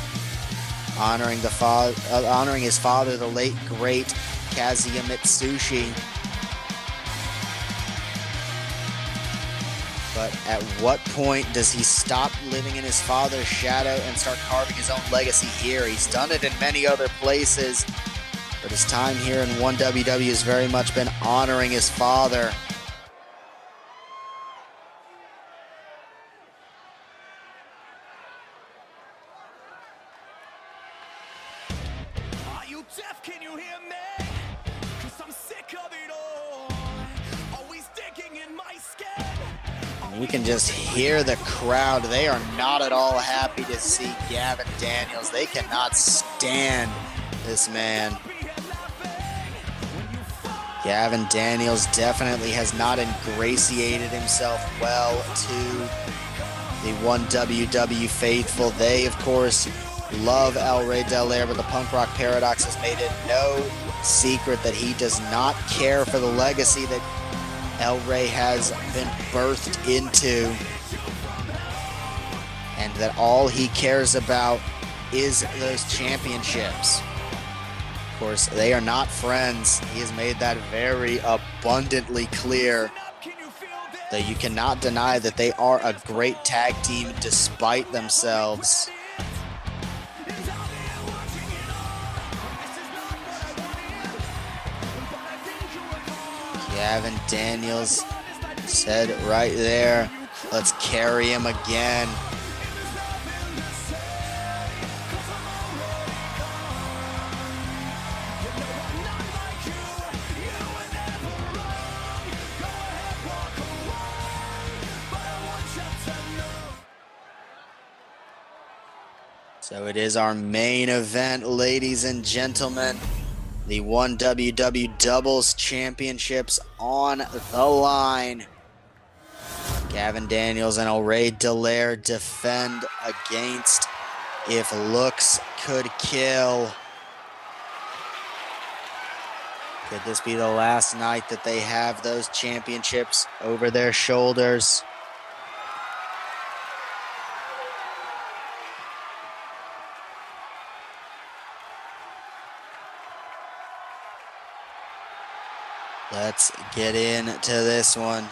honoring his father, the late great Kazuya Mitsushi. But at what point does he stop living in his father's shadow and start carving his own legacy here? He's done it in many other places, but his time here in 1WW has very much been honoring his father. Are you deaf? Can you hear me? 'Cause I'm sick of it all. Always digging in my skin. You can just hear the crowd. They are not at all happy to see Gavin Daniels. They cannot stand this man. Gavin Daniels definitely has not ingratiated himself well to the 1WW faithful. They, of course, love Aire, but the Punk Rock Paradox has made it no secret that he does not care for the legacy that Aire has been birthed into, and that all he cares about is those championships. Of course, they are not friends. He has made that very abundantly clear, though you cannot deny that they are a great tag team despite themselves. Gavin Daniels said right there, let's carry him again. So it is our main event, ladies and gentlemen. The 1WW Doubles Championships on the line. Gavin Daniels and Aire defend against If Looks Could Kill. Could this be the last night that they have those championships over their shoulders? Let's get into this one.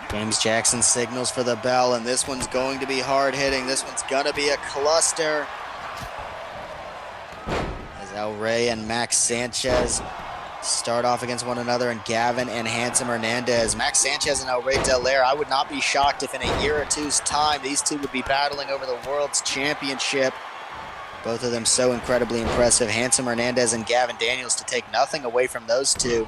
James Jackson signals for the bell, and this one's going to be hard-hitting. This one's going to be a cluster. As Aire and Max Sanchez start off against one another, and Gavin and Handsome Hernandez. Max Sanchez and Aire, I would not be shocked if in a year or two's time these two would be battling over the World's Championship. Both of them so incredibly impressive. Handsome Hernandez and Gavin Daniels, to take nothing away from those two.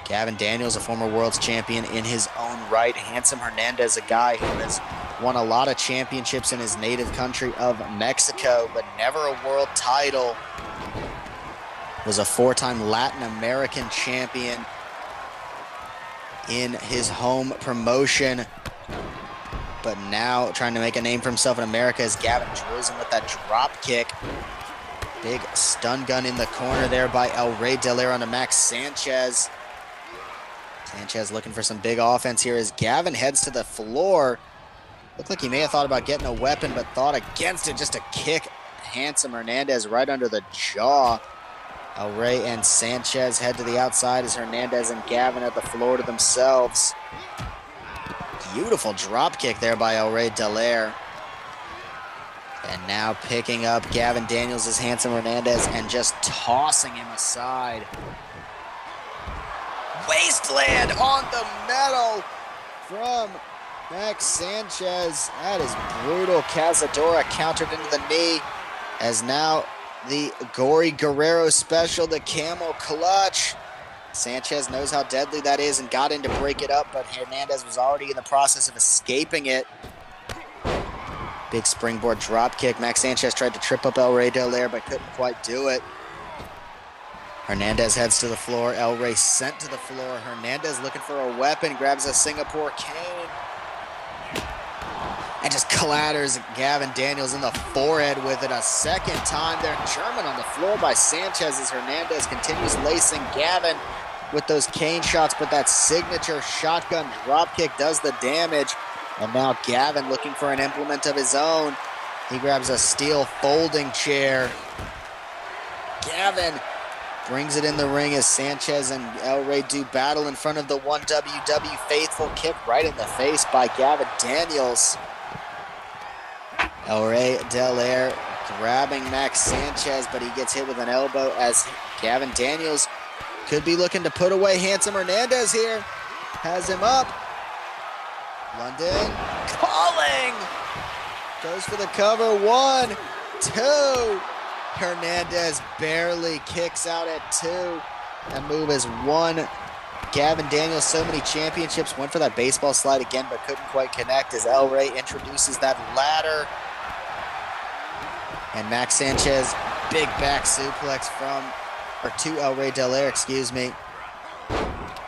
Gavin Daniels, a former World's Champion in his own right. Handsome Hernandez, a guy who has won a lot of championships in his native country of Mexico, but never a world title. Was a four-time Latin American champion in his home promotion, but now trying to make a name for himself in America as Gavin drills him with that drop kick. Big stun gun in the corner there by Aire onto Max Sanchez. Sanchez looking for some big offense here as Gavin heads to the floor. Looked like he may have thought about getting a weapon, but thought against it, just a kick Handsome Hernandez right under the jaw. Aire and Sanchez head to the outside as Hernandez and Gavin at the floor to themselves. Beautiful drop kick there by Aire. And now picking up Gavin Daniels as Handsome Hernandez and just tossing him aside. Wasteland on the metal from Max Sanchez. That is brutal. Cazadora countered into the knee as now the Gory Guerrero special, the camel clutch. Sanchez knows how deadly that is and got in to break it up, but Hernandez was already in the process of escaping it. Big springboard drop kick. Max Sanchez tried to trip up Aire but couldn't quite do it. Hernandez heads to the floor. Aire sent to the floor. Hernandez looking for a weapon, grabs a Singapore cane, and just clatters Gavin Daniels in the forehead with it a second time. They're German on the floor by Sanchez as Hernandez continues lacing Gavin with those cane shots, but that signature shotgun dropkick does the damage. And now Gavin looking for an implement of his own. He grabs a steel folding chair. Gavin brings it in the ring as Sanchez and Aire do battle in front of the 1WW faithful. Kick right in the face by Gavin Daniels. Aire Delaire grabbing Max Sanchez, but he gets hit with an elbow as Gavin Daniels could be looking to put away Handsome Hernandez here. Has him up. London calling. Goes for the cover. 1, 2. Hernandez barely kicks out at 2. That move is 1. Gavin Daniels, so many championships, went for that baseball slide again, but couldn't quite connect as Aire introduces that ladder. And Max Sanchez, big back suplex to Aire Delaire, excuse me.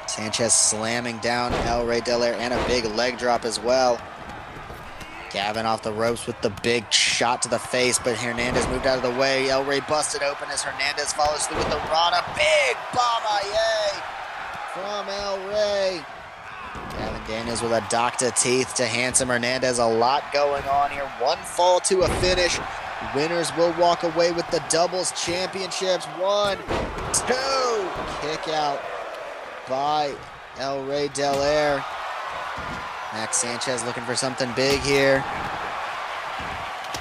Sanchez slamming down Aire Delaire and a big leg drop as well. Gavin off the ropes with the big shot to the face, but Hernandez moved out of the way. Aire busted open as Hernandez follows through with the Rana. Big bomb from Aire. Gavin Daniels with a dock to teeth to Handsome Hernandez. A lot going on here. 1 fall to a finish. Winners will walk away with the doubles championships. 1, 2. Kick out by Aire Delaire. Max Sanchez looking for something big here.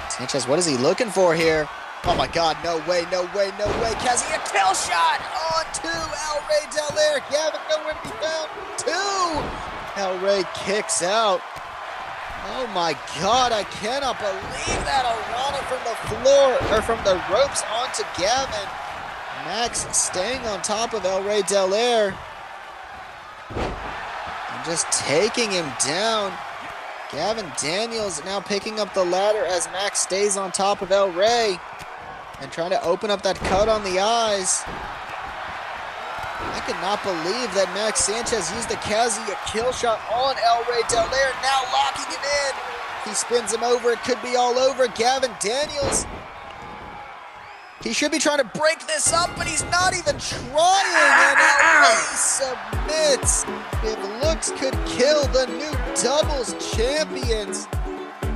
Sanchez, what is he looking for here? Oh my God, no way, no way, no way. Kazuya kill shot on to Aire Delaire. Gavin nowhere to be found. 2. Aire kicks out. Oh my God, I cannot believe that. Arana from the floor, or from the ropes onto Gavin. Max staying on top of Aire Delaire. And just taking him down. Gavin Daniels now picking up the ladder as Max stays on top of Aire and trying to open up that cut on the eyes. I could not believe that Max Sanchez used the Kazuya kill shot on Aire Delaire, now locking him in. He spins him over, it could be all over. Gavin Daniels, he should be trying to break this up, but he's not even trying, and Aire submits. If looks could kill, the new doubles champions.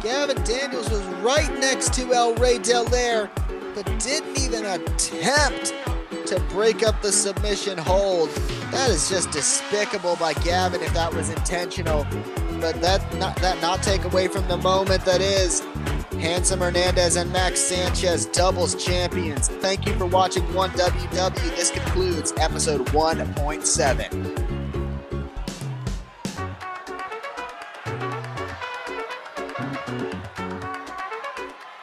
Gavin Daniels was right next to Aire Delaire, but didn't even attempt to break up the submission hold. That is just despicable by Gavin if that was intentional. But that not take away from the moment that is Handsome Hernandez and Max Sanchez, doubles champions. Thank you for watching 1WW. This concludes episode 1.7.